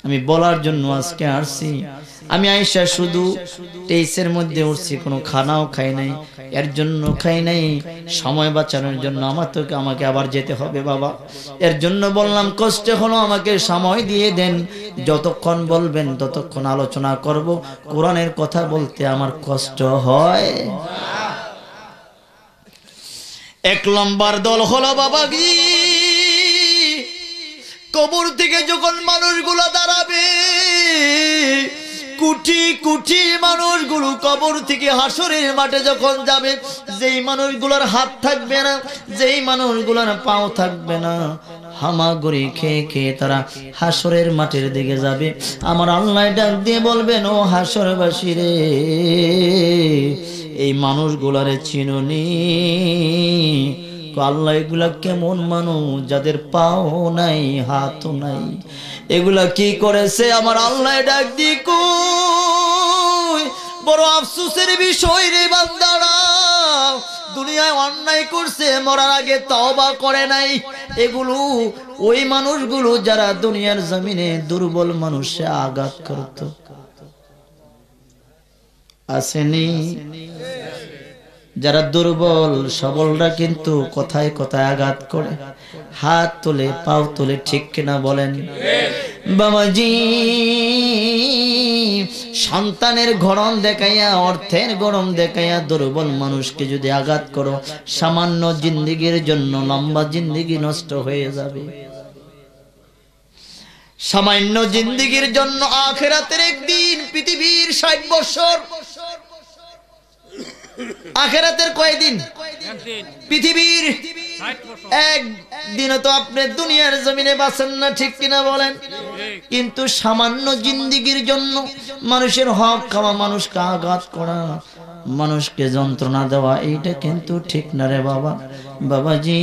আমি বলার জন্য আজকে আসছি। আমি আয়েশা শুধু 23-এর মধ্যে উঠছি, কোনো খানাও খাই নাই। এর জন্য খাই নাই, সময় বাঁচানোর জন্য। আমাকে আবার যেতে হবে বাবা, এর জন্য বললাম কষ্ট হলো, আমাকে সময় দিয়ে দেন। যতক্ষণ বলবেন ততক্ষণ আলোচনা করব। কোরআনের কথা বলতে আমার কষ্ট হয়। 1 নম্বর দল হলো বাবা কি, কবর থেকে যখন মানুষগুলো দাঁড়াবে, কোটি কোটি মানুষগুলো কবর থেকে হাসরের মাঠে যখন যাবে, যেই মানুষগুলোর হাত থাকবে না, যেই মানুষগুলোর পাও থাকবে না, হামাগুড়ি খেয়ে খেয়ে তারা হাসরের মাঠের দিকে যাবে। আমার আল্লাহ ডাক দিয়ে বলবেন, ও হাসরবাসী রে, এই মানুষগুলারে চিনুনি? আল্লাহ, এগুলা কেমন মানুষ যাদের পাও নাই, হাতও নাই, এগুলা কি করেছে? আমার আল্লাহ ডাক দিয়ে কই, বড় আফসোসের বিষয় রে বান্দারা, দুনিয়ায় অন্যায় করছে, মরার আগে তওবা করে নাই। এগুলো ওই মানুষগুলো যারা দুনিয়ার জমিনে দুর্বল মানুষে আঘাত করত, আসেনি? যারা দুর্বল সবলরা কিন্তু কথায় কথায় আঘাত করে, হাত তোলে, পাও তোলে, ঠিক কিনা বলেন? বাবাজি, সন্তানের গরম দেখাইয়া, অর্থের গরম দেখাইয়া দুর্বল মানুষকে যদি আঘাত করো, সামান্য জিন্দেগির জন্য লম্বা জিন্দেগি নষ্ট হয়ে যাবে। সামান্য জিন্দেগির জন্য আখিরাতের একদিন, পৃথিবীর 60 বছর, আখিরাতের কয়দিন? পৃথিবীর একদিনও তো আপনি দুনিয়ার জমিনে বাঁচেন না, ঠিক কিনা বলেন? কিন্তু সামান্য জিন্দেগির জন্য মানুষের হক খাওয়া, মানুষকে আঘাত করা, মানুষকে যন্ত্রণা দেওয়া, এইটা কিন্তু ঠিক না রে বাবা। বাবাজি,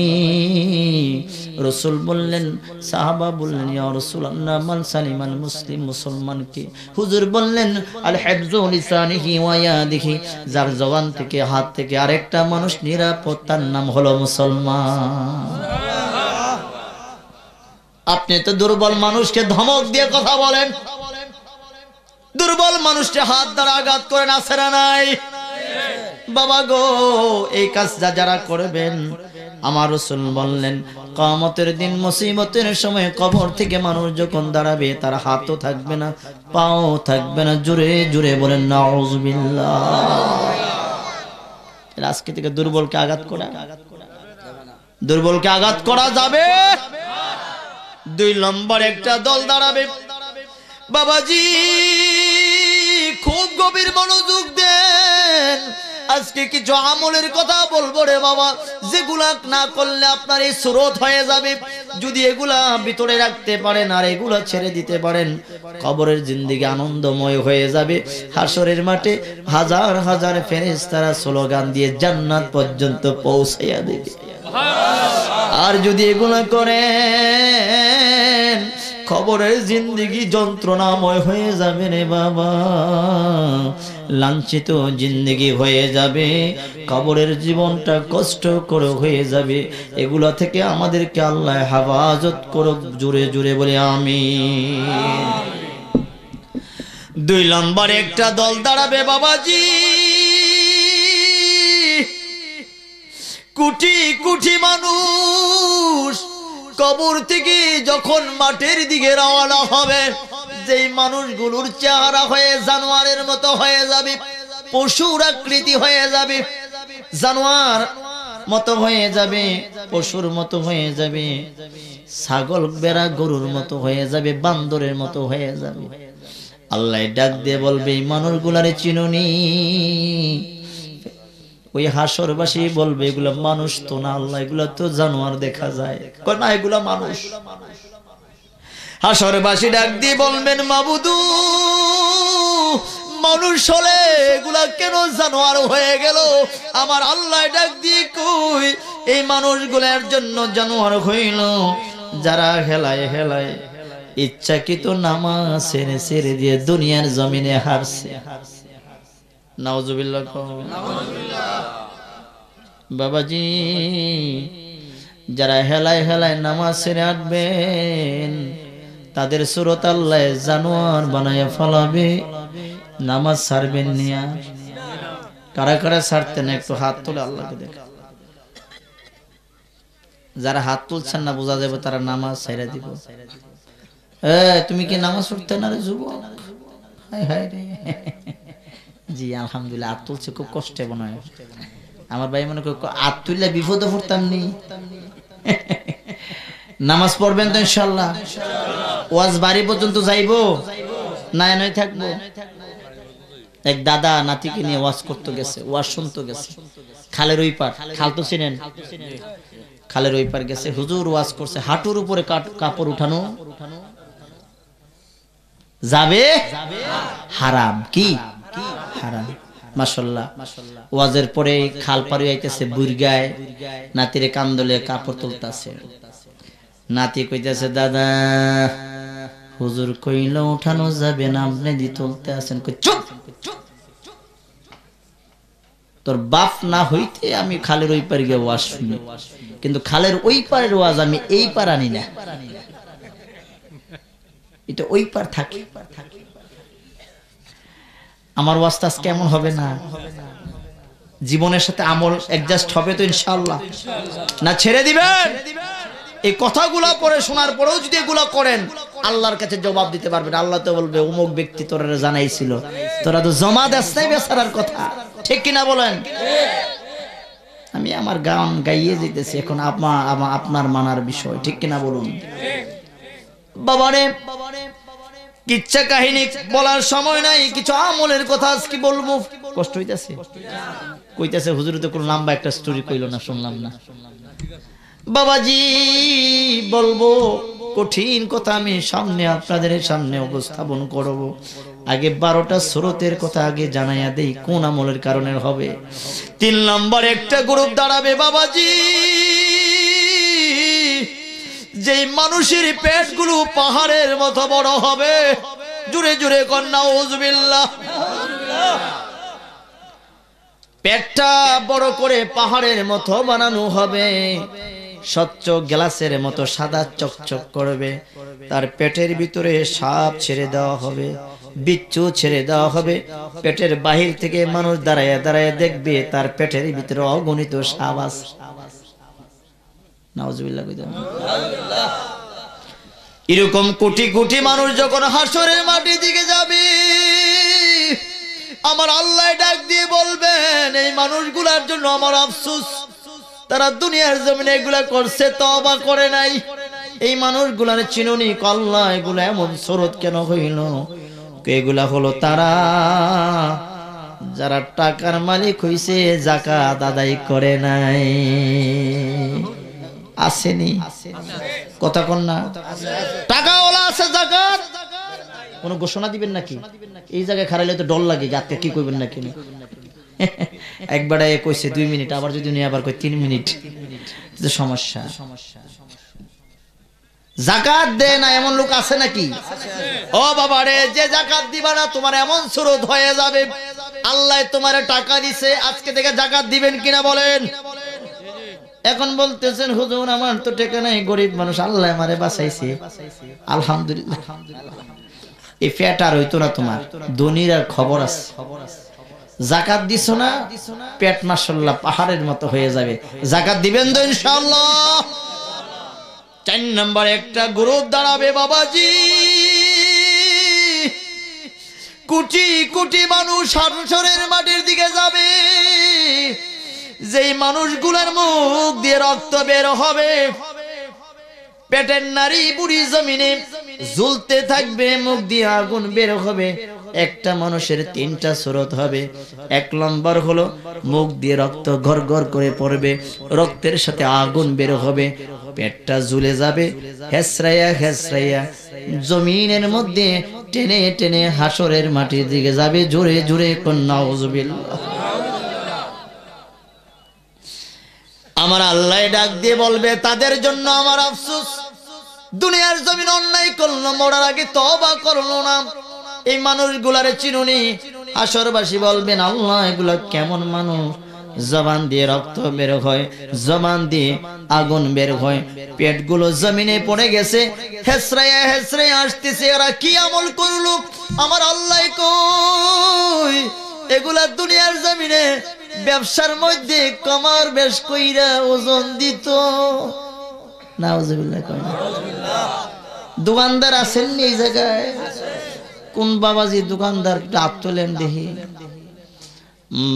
রাসূল বললেন, সাহাবা বললেন, ইয়া রাসূলুল্লাহ মান সালিমাল মুসলিম, মুসলমানকে হুজুর বললেন আল হিফযু লিসানিহি ওয়া ইয়াদিহি, যার জবান থেকে হাত থেকে আরেকটা মানুষ নিরাপদ, তার নাম হলো মুসলমান। আপনি তো দুর্বল মানুষকে ধমক দিয়ে কথা বলেন, দুর্বল মানুষকে হাত দ্বারা আঘাত করেন, আছে না নাই? বাবা গো, এই কাজটা যারা করবেন, আমার রাসূল বললেন কিয়ামতের দিন মুসিবতের সময় কবর থেকে মানুষ যখন দাঁড়াবে, তার হাতও থাকবে না, পাও থাকবে না। জোরে জোরে বলেন নাউযুবিল্লাহ। আজকে থেকে দুর্বলকে আঘাত করা, দুর্বলকে আঘাত করা যাবে। 2 নম্বর একটা দল দাঁড়াবে। বাবাজি, খুব গভীর মনোযোগ দেন। আজকে কিছু আমলের কথা বলবো রে বাবা, যেগুলা না করলে আপনার এই স্রোত হয়ে যাবে। যদি এগুলা ভিতরে রাখতে পারেন আর এগুলা ছেড়ে দিতে পারেন, কবরের জিন্দেগি আনন্দময় হয়ে যাবে। হাসরের মাঠে হাজার হাজার ফেরেশতারা স্লোগান দিয়ে জান্নাত পর্যন্ত পৌঁছাইয়া দেবে। আর যদি এগুলা করেন, কবরের জিন্দেগি যন্ত্রণাময় হয়ে যাবে রে বাবা, লাঞ্ছিত জিন্দেগি হয়ে যাবে, কবরের জীবনটা কষ্ট করে হয়ে যাবে। এগুলা থেকে আমাদেরকে আল্লাহ হেফাজত করুক। জোরে জোরে বলে আমিন। 2 নম্বর একটা দল দাঁড়াবে বাবাজি, কোটি কোটি মানুষ কবর থেকে যখন মাঠের দিকে রওনা হবে, যেই মানুষগুলোর চেহারা হয়ে জানোয়ারের মতো হয়ে যাবে, পশুর আকৃতি হয়ে যাবে, জানোয়ার মতো হয়ে যাবে, পশুর মতো হয়ে যাবে, ছাগল বেড়া গরুর মতো হয়ে যাবে, বান্দরের মতো হয়ে যাবে। আল্লাহ ডাক দিয়ে বলবে, এই মানুষগুলারে চিনুনি? ওই হাসরবাসী বলবে, এগুলা মানুষ তো না আল্লাহ, এগুলা তো জানোয়ার দেখা যায়। কয় না, এগুলা মানুষ। হাসরবাসী ডাক দিয়ে বলবেন, মাবুদু, মানুষ হলে এগুলা কেন জানোয়ার হয়ে গেল? আমার আল্লাহ ডাক দিয়ে কই, এই মানুষগুলার জন্য জানোয়ার হইল, যারা হেলায় হেলায় ইচ্ছাকৃত নামাজ ছেড়ে ছেড়ে দিয়ে দুনিয়ার জমিনে হারছে। নাউজুবিল্লাহ। বাবাজি, যারা হেলায় হেলায় নামাজ ছেড়ে হাঁটবেন, তাদের সুরত আল্লাহ জানোয়ার বানায় ফলাবে। নামাজ ছাড়বেন নিয়া। কারা কারা ছাড়তেন একটু হাত তুলে আল্লাহকে দেখ। যারা হাত তুলছেন না, বোঝা যাবে তারা নামাজ ছেড়ে দিব। তুমি কি নামাজ পড়তে না রে যুবক? হায় হায় রে। জি আলহামদুলিল্লাহ, হাত তুলছে খুব কষ্টে মনে হয়। আমার ভাই মনে করে হাত তুললে বিপদে পড়তাম নি। নামাজ পড়বেন তো ইনশাআল্লাহ? ওয়াজ বাড়ি পর্যন্ত যাইবো না নয় থাকবো? এক দাদা নাতিকে নিয়ে ওয়াজ করতে গেছে, ওয়াজ শুনতে গেছে খালের ওই পার। খাল তো চিনেন? খালের ওই পার গেছে, হুজুর ওয়াজ করছে, হাঁটুর উপরে কাপড় উঠানো যাবে, হারাম। কি হারাম? মাশাআল্লাহ। ওয়াজের পরে খাল পাড়ি আইতেছে, বুরগায় নাতিরে কান্দলে কাপড় তুলতাছে। নাতি কইতেছে, দাদা হুজুর কইল উঠানো যাবে না, আপনি দি তুলতে আছেন। চুপ, তোর বাপ না হইতে আমি খালের ওই পারে গিয়ে ওয়াজ শুনি, কিন্তু খালের ওই পারের ওয়াজ আমি এই পার আনি না, এটা ওই পার থাকে। আমার ওয়াজটা কেমন হবে না? জীবনের সাথে আমল অ্যাডজাস্ট হবে তো ইনশাআল্লাহ? না ছেড়ে দিবেন? এই কথাগুলা পরে শোনার পরেও যদি এগুলা করেন, আল্লাহর কাছে জবাব দিতে পারবে না। আল্লাহ তো বলবে অমুক ব্যক্তি তোরা জানাইছিল, তোরা তো জমা দেস নাই বেচারার কথা, ঠিক কিনা বলেন? আমি আমার গান গাইয়ে যেতেছি, এখন আপনার মানার বিষয়, ঠিক কিনা বলুন? বাবারে কিচ্ছা কাহিনী বলার সময় নাই, কিছু আমলের কথা আজকে বলবো। কষ্ট হইতেছে? কইতেছে হুজুর তো কোনো লম্বা একটা স্টোরি কইলো না, শুনলাম না। বাবাজি বলবো কঠিন কথা, আমি সামনে আপনাদের সামনে উপস্থাপন করব। আগে 12টা সুরতের কথা আগে জানাইয়া দেই, কোন আমলের কারণে হবে। 3 নম্বর একটা গ্রুপ দাঁড়াবে বাবাজি, যেই মানুষের পেটগুলো পাহাড়ের মতো বড় হবে। জুড়ে জুড়ে কন্যা নাউজুবিল্লাহ। পেটটা বড় করে পাহাড়ের মতো বানানো হবে, স্বচ্ছ গ্লাসের মতো সাদা চকচক করবে। তার পেটের ভিতরে সাপ ছেড়ে দেওয়া হবে, বিচ্ছু ছেড়ে দেওয়া হবে। পেটের বাহির থেকে মানুষ দাঁড়ায় দাঁড়ায় দেখবে তার পেটের ভিতরে অগণিত সাপ আছে। নাউজুবিল্লাহ। এরকম কোটি কোটি মানুষ যখন হাসরের মাটির দিকে যাবে, আমার আল্লাহ ডাক দিয়ে বলবেন এই মানুষগুলার জন্য আমার আফসোস, তারা দুনিয়ার জমিনে এগুলা করছে, তওবা করে নাই। এই মানুষগুলার চিনুনি আল্লাহ, এগুলা এমন সুরত কেন হইল? এগুলা হলো তারা যারা টাকার মালিক হইছে, যাকাত আদায় করে নাই। আসেনি কথা কন না? টাকাওয়ালা আছে, যাকাত কোন ঘোষণা দিবেন নাকি? এই জায়গায় খারাইলে তো ডর লাগে, গাতকে কি কইবেন নাকি? একবার কইছে 2 মিনিট, আবার যদি নিয়ে আবার কই 3 মিনিট, সমস্যা। যাকাত দেয় না এমন লোক আছে নাকি? ও বাবা রে, যে যাকাত দিবা না তোমার এমন সুরত হয়ে যাবে, আল্লাহ তোমারে টাকা দিছে, আজকে থেকে যাকাত দিবেন কিনা বলেন? এখন বলতেছেন হুজুর আমার তো টাকা নাই, গরিব মানুষ, আল্লাহ আমারে বাঁচাইছে, আলহামদুলিল্লাহ। এই ফ্যাট আর হইতো না তোমার, ধনীর আর খবর আছে। যাকাত দিছো না, পেট মাশাআল্লাহ পাহাড়ের মতো হয়ে যাবে। যাকাত দিবেন তো ইনশাআল্লাহ? 4 নম্বর একটা গ্রুপ দাঁড়াবে বাবাজি, কোটি কোটি মানুষ হাসরের মাটির দিকে যাবে। যেই মানুষগুলোর মুখ দিয়ে রক্ত বের হবে, পেটের নারী বুড়ি জমিনে ঝুলতে থাকবে, মুখ দিয়ে আগুন বের হবে। একটা মানুষের 3টা সুরত হবে। 1 নম্বর হলো মুখ দিয়ে রক্ত ঘর ঘর করে পড়বে, রক্তের সাথে আগুন বের হবে, পেটটা ঝুলে যাবে, হেসরাইয়া হেসরাইয়া জমিনের মধ্যে টেনে টেনে হাসরের মাটির দিকে যাবে। জোরে জোরে নাউজুবিল্লাহ। আমার আল্লাহ ডাক দিয়ে বলবে তাদের জন্য আমার আফসোস, দুনিয়ার জমিন অন্যায় করলো, মরার আগে তওবা করলো না। এই মানুষগুলারে চিনুনি? হাসরবাসী বলবেন আল্লাহ এগুলা কেমন মানুষ? জবান দিয়ে রক্ত বের হয়, জবান দিয়ে আগুন বের হয়, পেটগুলো জমিনে পড়ে গেছে, হেসরাইয়া হেসরাইয়া আসতেছে। এরা কি আমল করলো? আমার আল্লাহ কই এগুলা দুনিয়ার জমিনে ব্যবসার মধ্যে কমার বেশ কইরা ওজন দিত। নাউজুবিল্লাহ। কয় দোকানদার আছেন এই জায়গায়? কোন বাবাজি দোকানদার? হাত তোলেন দেখি।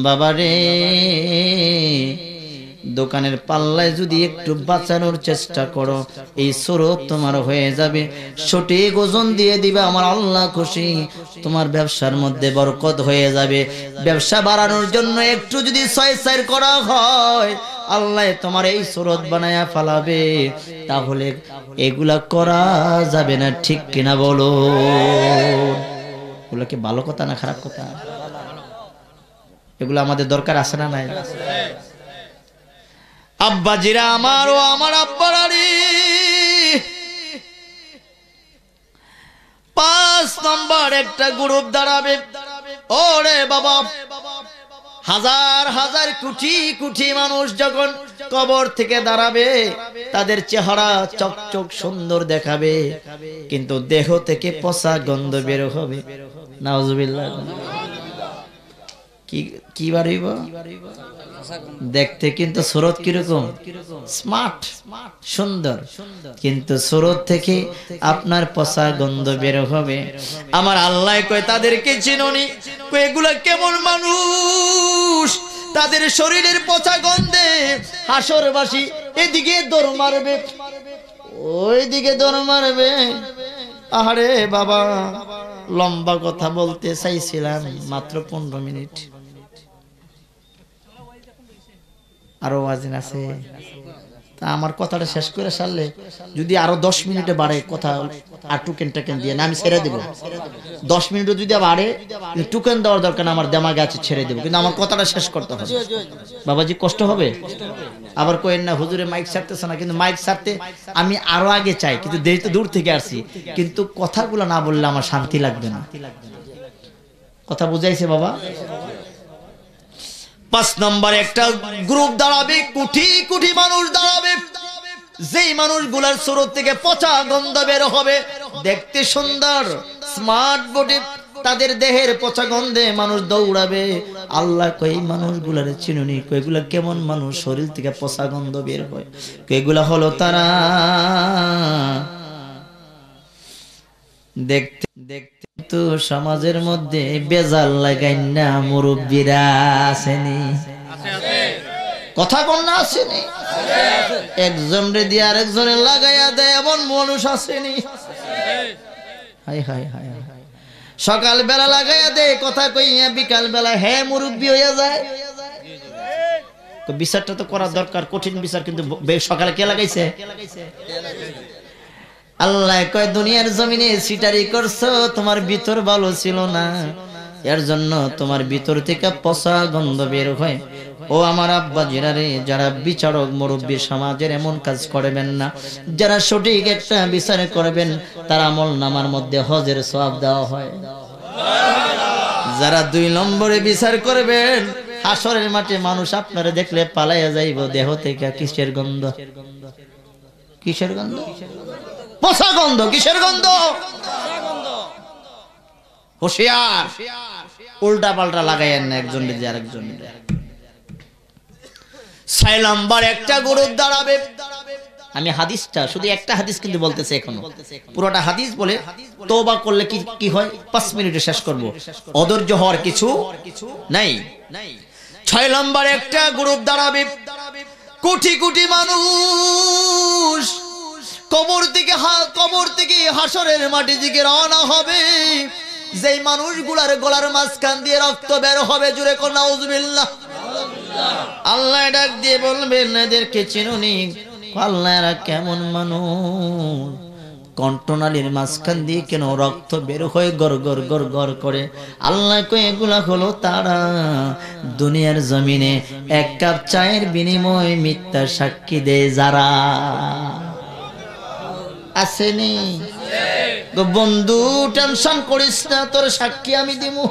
বাবারে, দোকানের পাল্লায় যদি একটু বাঁচানোর চেষ্টা করো, এই সুরত তোমার হয়ে যাবে। সঠিক ওজন দিয়ে দিবে, আমার আল্লাহ খুশি, তোমার ব্যবসার মধ্যে বরকত হয়ে যাবে। ব্যবসা বাড়ানোর জন্য একটু যদি ছয় করা হয়, আল্লাহ তোমার এই সুরত বানায়া ফালাবে। তাহলে এগুলা করা যাবে না, ঠিক কিনা বলো? এগুলো কি ভালো কথা না খারাপ কথা? এগুলো আমাদের দরকার আছে না নাই? আব্বাজিরা আমার ও আমার আব্বারারি, 5 নম্বর একটা গ্রুপ দাঁড়াবে। ওরে বাবা, হাজার হাজার কোটি কোটি মানুষ যখন কবর থেকে দাঁড়াবে, তাদের চেহারা চকচক সুন্দর দেখাবে, কিন্তু দেহ থেকে পচা গন্ধ বের হবে। নাউজুবিল্লাহ। কি কি বাড়িব দেখতে, কিন্তু সুরত কিরকম স্মার্ট সুন্দর, কিন্তু সুরত থেকে আপনার পচা গন্ধ বের হবে। আমার আল্লাহ কয় তাদেরকে চিনোনি, কয় এগুলা কেমন মানুষ, তাদের শরীরের পচা গন্ধে হাসরবাসী এদিকে দৌড় মারবে ওইদিকে দৌড় মারবে। আরে বাবা, লম্বা কথা বলতে চাইছিলাম, মাত্র 15 মিনিট। আরো ওয়াজিন আছে, তা আমার কথাটা শেষ করে সারলে যদি আরো 10 মিনিটে বাড়ে কথা, আর টুকেন টাকেন দিয়ে না আমি ছেড়ে দেবো। 10 মিনিটও যদি বাড়ে, টুকেন দেওয়ার দরকার না, আমার দেমাগে আছে ছেড়ে দেবো, কিন্তু আমার কথাটা শেষ করতে হবে। বাবাজি কষ্ট হবে, আবার কয়েন না হুজুরে মাইক ছাড়তেছে না, কিন্তু মাইক ছাড়তে আমি আরো আগে চাই, কিন্তু দেরি তো দূর থেকে আসছি, কিন্তু কথাগুলো না বললে আমার শান্তি লাগবে না। কথা বুঝাইছে বাবা? 5 নম্বর একটা গ্রুপ দাঁড়াবে, কোটি কোটি মানুষ দাঁড়াবে, যেই মানুষগুলার সুরত থেকে পচা গন্ধ বের হবে, দেখতে সুন্দর স্মার্ট বডি, তাদের দেহের পচা গন্ধে মানুষ দৌড়াবে। আল্লাহ কই মানুষগুলার চিনুনি, কইগুলা কেমন মানুষ, শরীর থেকে পচা গন্ধ বের হয়, কইগুলা হলো তারা দেখতে দেখতে তো সমাজের মধ্যে বেজাল লাগাই না মুরব্বীরা আসেনি, কথা কন্যা আসেনি, একজন রে দিয়ে আরেকজনে লাগাইয়া দেয় এমন মানুষ আসেনি। হাই হাই হাই হাই, সকাল বেলা লাগাইয়া দেয় কথা কইয়া, বিকাল বেলা হ্যাঁ মুরব্বী হইয়া যায়। বিচারটা তো করা দরকার, কঠিন বিচার, কিন্তু সকালে কে লাগাইছে? আল্লাহ কয় দুনিয়ার জমিনে সিটারি করছো, তোমার ভিতর ভালো ছিল না, এর জন্য তোমার ভিতর থেকে পচা গন্ধ বের হয়। ও আমার আব্বা জিরারে, যারা বিচারক মুরব্বী সমাজের এমন কাজ করবেন না, যারা সঠিক একটা বিচার করবেন, তার আমল নামার মধ্যে হজের সওয়াব দেওয়া হয়। যারা 2 নম্বরে বিচার করবেন, হাসরের মাঠে মানুষ আপনারা দেখলে পালাইয়া যাইব দেহ থেকে। কিসের গন্ধ? কিসের গন্ধ? পচা গন্ধ। কিসের গন্ধ? হুঁশিয়ার, উল্টা পাল্টা লাগাইয়েন না একজন দিয়ে আরেকজন। 6 নম্বর একটা গ্রুপ দাঁড়াবে। আমি হাদিসটা শুধু একটা হাদিস কিন্তু বলতেছে, এখনো পুরোটা হাদিস বলে তওবা করলে কি কি হয় 5 মিনিটে শেষ করব, অধৈর্য হওয়ার কিছু নাই। 6 নম্বর একটা গ্রুপ দাঁড়াবে, কোটি কোটি মানুষ কবর থেকে হাসরের মাটি দিকে রওনা হবে। যেই মানুষগুলার গলার মাঝখান দিয়ে রক্ত বের হবে, জুড়ে কোন নাউজুবিল্লাহ। আল্লাহ ডাক দিয়ে বলবেন এদেরকে চিনুনি? আল্লাহ এরা কেমন মানুষ, কণ্ঠনালীর মাঝখান দিয়ে কেন রক্ত বের হয়ে গর গর গর গর করে। আল্লাহ কই এগুলা হলো তারা দুনিয়ার জমিনে 1 কাপ চায়ের বিনিময়ে মিথ্যা সাক্ষী দেয় যারা। আসেনি বন্ধু? টেনশন করিস না, তোর সাক্ষী আমি দিমু।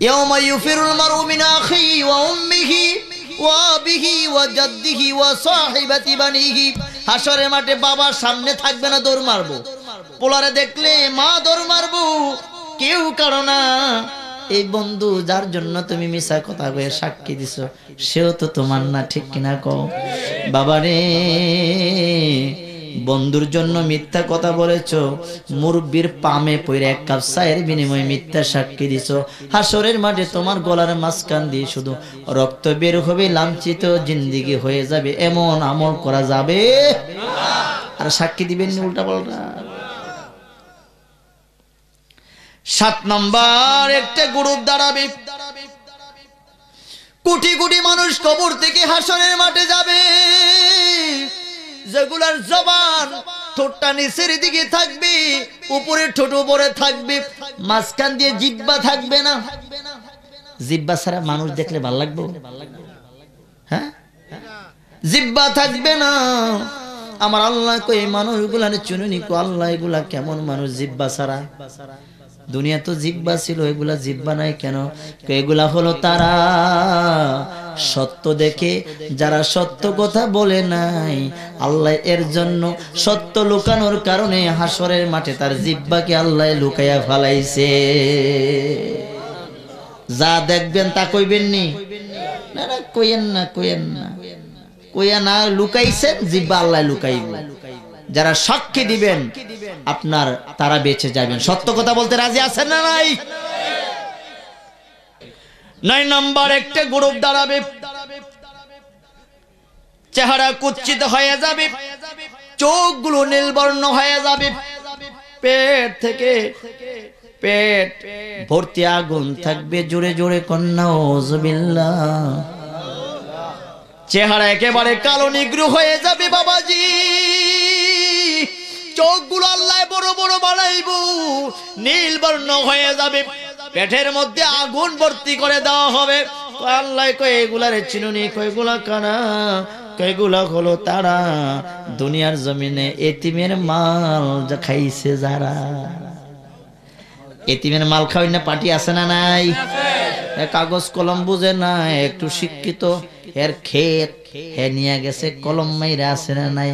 ইয়াউমা ইউফিরুল মারউ মিন আখিহি ওয়া উম্মিহি ওয়া আবিহি ওয়া জাদ্দিহি ওয়া সাহিবাতি বানিহি। হাসরের মাঠে বাবা সামনে থাকবে না, দৌড় মারবো। পোলারে দেখলে মা দৌড় মারবো, কেউ কারো না। এই বন্ধু যার জন্য তুমি মিছা কথা কয়ে সাক্ষী দিছো, সেও তো তোমার না, ঠিক কিনা কও? বাবারে, বন্ধুর জন্য মিথ্যা কথা বলেছো, মুরব্বির পামে পড়ে 1 কাপ চায়ের বিনিময়ে মিথ্যা সাক্ষী দিছো। হাসরের মাঠে তোমার গলার মাঝখান দিয়ে শুধু রক্ত বের হবে, লাঞ্ছিত জিন্দেগি হয়ে যাবে। এমন আমল করা যাবে? আর সাক্ষী দিবেন উল্টা পাল্টা। 7 নম্বর একটা গ্রুপ দাঁড়াবে, কোটি কোটি মানুষ কবর থেকে হাসরের মাঠে যাবে, যেগুলার জবান ঠোঁটটা নিচের দিকে থাকবে, উপরে ঠোঁট উপরে থাকবে, মাঝখান দিয়ে জিহ্বা থাকবে না। জিহ্বা ছাড়া মানুষ দেখলে ভালো লাগবে? হ্যাঁ, জিহ্বা থাকবে না। আমার আল্লাহ কই মানুষগুলার চুনুনি কো, আল্লাহ এগুলা কেমন মানুষ জিহ্বা ছাড়া? দুনিয়া তো জিহ্বা ছিল, এগুলা জিহ্বা নাই কেন? এগুলা হলো তারা সত্য দেখে যারা সত্য কথা বলে নাই। আল্লাহ এর জন্য সত্য লুকানোর কারণে হাসরের মাঠে তার জিহ্বাকে আল্লাহ লুকাইয়া ফেলাইছে। যা দেখবেন তা কইবেন নি? না না, কইেন না, কইেন না, কইয়া না লুকাইছেন, জিব্বা আল্লাহ লুকাইব। যারা সাক্ষী দিবেন আপনার, তারা বেঁচে যাবেন। সত্য কথা বলতে রাজি আছেন না নাই? 9 নম্বর একটা গ্রুপ দাঁড়াবে, চেহারা কুৎসিত হয়ে যাবে, চোখগুলো নীলবর্ণ হয়ে যাবে, পেট থেকে পেট ভর্তি আগুন থাকবে, জোরে জোরে কন্যা ওযবিল্লাহ। চেহারা একেবারে কালো নিগ্রু হয়ে যাবে বাবাজি, চোখগুলো আল্লাহ বড় বড় বানাইব, নীলবর্ণ হয়ে যাবে, পেটের মধ্যে আগুন ভর্তি করে দেওয়া হবে। আল্লাহ কয় এগুলারে চিনুনি? কয়গুলা কানা? কয়গুলা হলো তারা দুনিয়ার জমিনে এতিমের মাল যা খাইছে যারা। এতিমের মাল খাওয়াই না পার্টি আছে না নাই? কাগজ কলম বুঝে না, একটু শিক্ষিত, এর ক্ষেত হে নিয়ে গেছে কলম মাইরা আছে না নাই?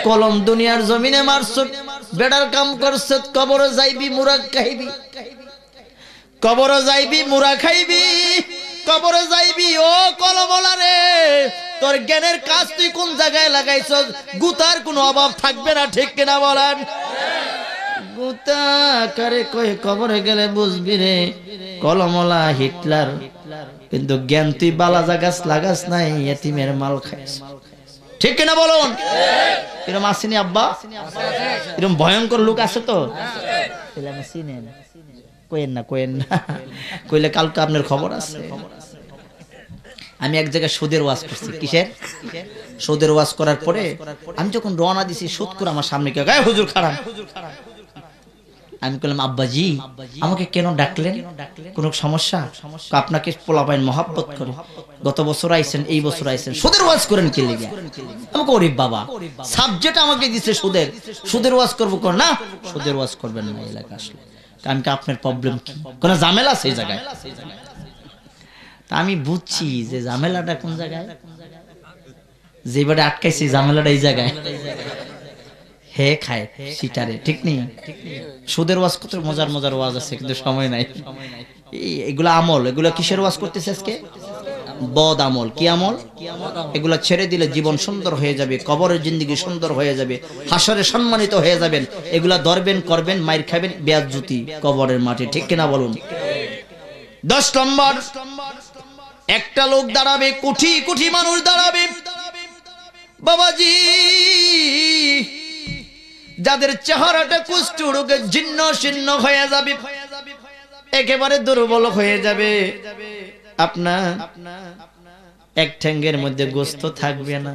কলম দুনিয়ার জমিনে মারছ, বেড়ার কাম করছ, কবর যাইবি মুরা খাইবি, কবর যাইবি মুরা খাইবি, কবর যাইবি। ও কলমওয়ালা রে, তোর জ্ঞানের কাজ তুই কোন জায়গায় লাগাইছ? গুতার কোনো অভাব থাকবে না, ঠিক কিনা বলেন? গুতা কারে কই কবরে গেলে বুঝবি রে, কলমওয়ালা হিটলার, কিন্তু জ্ঞান তুই বালা জাগাস লাগাস নাই, এতিমের মাল খাইস, ঠিক কিনা বলুন? এরকম আসেনি আব্বা? এরকম ভয়ঙ্কর লোক আছে তো? কইেন না, কইেন না, কইলে কালকে আপনার খবর আছে। আমি এক জায়গায় সুদের ওয়াজ করছি। কিসের? সুদের ওয়াজ করার পরে আমি যখন রওনা দিছি, সুদ করে আমার সামনে কে গায়ে হুজুর খারাপ। আমি বললাম আব্বাজি আমাকে কেন ডাকলেন? কোন সমস্যা? আপনাকে পোলাপাইন মহব্বত করে গত বছর আইছেন, এই বছর আইছেন, সুদের ওয়াজ করেন কি লাগি? আমাকে ওরে বাবা, সাবজেক্ট আমাকে দিছে সুদের, সুদের ওয়াজ করবো কোন না? সুদের ওয়াজ করবেন না এলাকা আসলে। আমি কি আপনার প্রবলেম কি? কোন ঝামেলা আছে এই জায়গায়? তা আমি বুঝছি যে ঝামেলাটা কোন জায়গায়, যেবারে আটকাইছি ঝামেলাটা এই জায়গায়। হে খায় সিটারে, ঠিক নেই? সুদের ওয়াজ কত মজার মজার ওয়াজ আছে, কিন্তু সময় নাই। এগুলা আমল, এগুলা কিসের ওয়াজ করতেছে আজকে? বদ আমল। কি আমল? এগুলা ছেড়ে দিলে জীবন সুন্দর হয়ে যাবে, কবরের জিন্দেগি সুন্দর হয়ে যাবে, হাসরে সম্মানিত হয়ে যাবেন। এগুলা ধরবেন, করবেন, মাইর খাবেন, বেয়াজ্জতি কবরের মাঠে, ঠিক কিনা বলুন? 10 নম্বর একটা লোক দাঁড়াবে, কোটি কোটি মানুষ দাঁড়াবে বাবাজি, যাদের চেহারাটা কুষ্ঠ রোগে জীর্ণ শীর্ণ হয়ে যাবে, একেবারে দুর্বল হয়ে যাবে। আপনার এক ঠ্যাঙ্গের মধ্যে গোস্ত থাকবে না,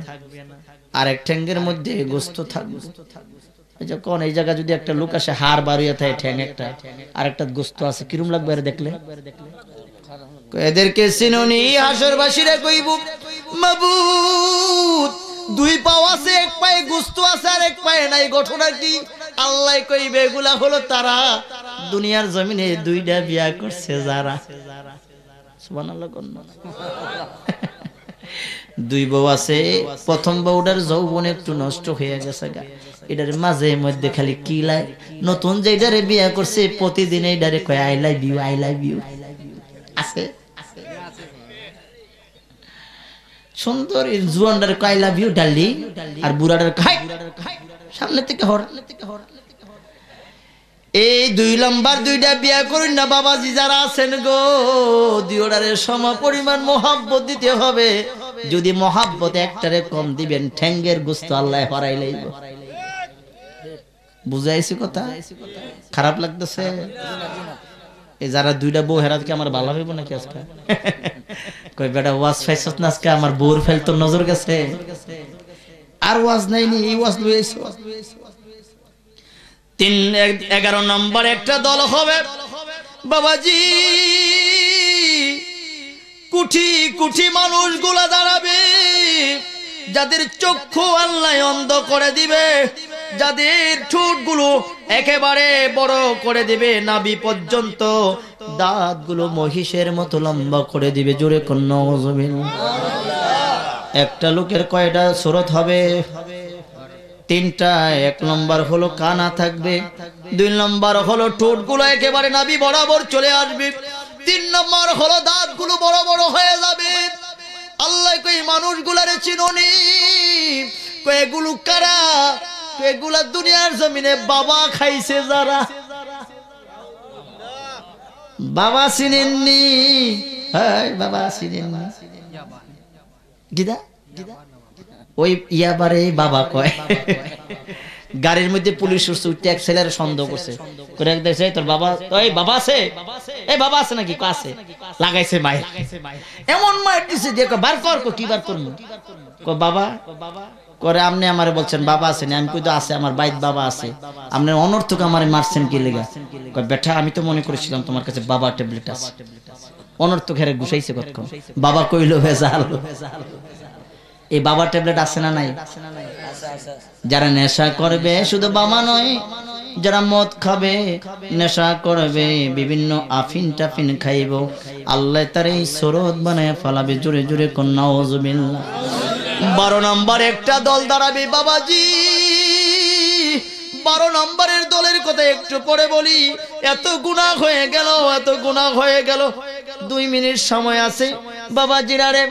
আর এক ঠ্যাঙ্গের মধ্যে গোস্ত থাকবে। যখন এই জায়গা যদি একটা লোক আসে, হাড় বাড়িয়ে থাকে ঠ্যাং একটা, আর একটা গোস্ত আছে, কিরম লাগবে আর দেখলে? এদেরকে চিনুনি? হাসরবাসীরা কইব মাবুদ দুই পাও আছে, এক পায়ে গোস্ত আছে আর এক পায়ে নাই, ঘটনা কি? আল্লাহ কইবে এগুলা হলো তারা দুনিয়ার জমিনে দুইটা বিয়া করছে যারা। সুবহানাল্লাহ। দুই বউ আছে, প্রথম বউটার যৌবন একটু নষ্ট হয়ে গেছে গা, এটার মাঝে মধ্যে খালি কি লাই, নতুন যেটারে বিয়া করছে প্রতিদিন এইটারে কয় I love you, I love you. আছে সুন্দর জুয়ানটার কয় আই লাভ ইউ ডার্লিং, আর বুড়াটার কয় সামনে থেকে হর। এই 2 নম্বর দুইটা বিয়া করুন না বাবাজি যারা আছেন গো, দুইটারে সম পরিমাণ মহব্বত দিতে হবে। যদি মহব্বত একটারে কম দিবেন, ঠ্যাঙ্গের গোস্ত আল্লাহ হরাই লাইব। বুঝাইছি কথা? খারাপ লাগতেছে? এই যারা দুইটা বউ হেরাতকে আমার ভালো হইব নাকি আজকে? কই বেটা ওয়াজ ফাইছত না আজকে, আমার বউর ফেল তোর নজর গেছে, আর ওয়াজ নাই নি, এই ওয়াজ লইছো। 11 নম্বর একটা দল হবে বাবাজি, কোটি কোটি মানুষগুলা দাঁড়াবে, যাদের চক্ষু আল্লাহ অন্ধ করে দিবে, যাদের ঠোঁটগুলো একেবারে বড় করে দিবে, নাভি পর্যন্ত দাঁতগুলো মহিষের মতো লম্বা করে দিবে। জোরে কন্যা নাউযুবিল্লাহ। একটা লোকের কয়টা সুরত হবে? 3টা। 1 নম্বর হলো কানা থাকবে, 2 নম্বর হলো ঠোঁটগুলো একেবারে নাভি বরাবর চলে আসবে, তিন নম্বর হলো দাঁতগুলো বড় বড় হয়ে যাবে। আল্লাহ কই মানুষগুলারে চিনোনি? কই এগুলো কারা? কই এগুলা দুনিয়ার জমিনে বাবা খাইছে যারা। বাবা চিনেননি? হ্যাঁ বাবা চিনেননি। গিদা ওই ইয়াবারে বাবা কয়। গাড়ির মধ্যে পুলিশ উঠছে, উঠতে এক ছেলের সন্দেহ করছে, করে দেখছে তোর বাবা, ওই বাবা আছে, এই বাবা আছে নাকি? আছে। লাগাইছে মায়ের, এমন মায়ের দিছে দিয়ে বার কর। কি বার করবো? বাবা করে আপনি আমারে বলছেন বাবা আছে না? আমি কই তো আছে, আমার বাইত বাবা আছে। আপনি অনর্থক আমারে মারছেন কি লেগা? বেটা আমি তো মনে করেছিলাম তোমার কাছে বাবা ট্যাবলেট আছে। অনর্থক হেরে ঘুষাইছে কতক্ষণ। বাবা কইল ভেজাল। এই বাবা ট্যাবলেট আছে না নাই? যারা নেশা করবে শুধু বাবা নয়, যারা মদ খাবে, নেশা করবে, বিভিন্ন আফিন টাফিন খাইব, আল্লাহ তার এই সরদ বানায় ফালাবে। জোরে জোরে কোন নাউজুবিল্লাহ। 12 নম্বর একটা দল দাঁড়াবে বাবাজি। 12 নম্বরের দলের কথা একটু পরে বলি। এত গুনাহ হয়ে গেল, এত গুনাহ হয়ে গেল। 2 মিনিট সময় আছে বাবাজিরা রে,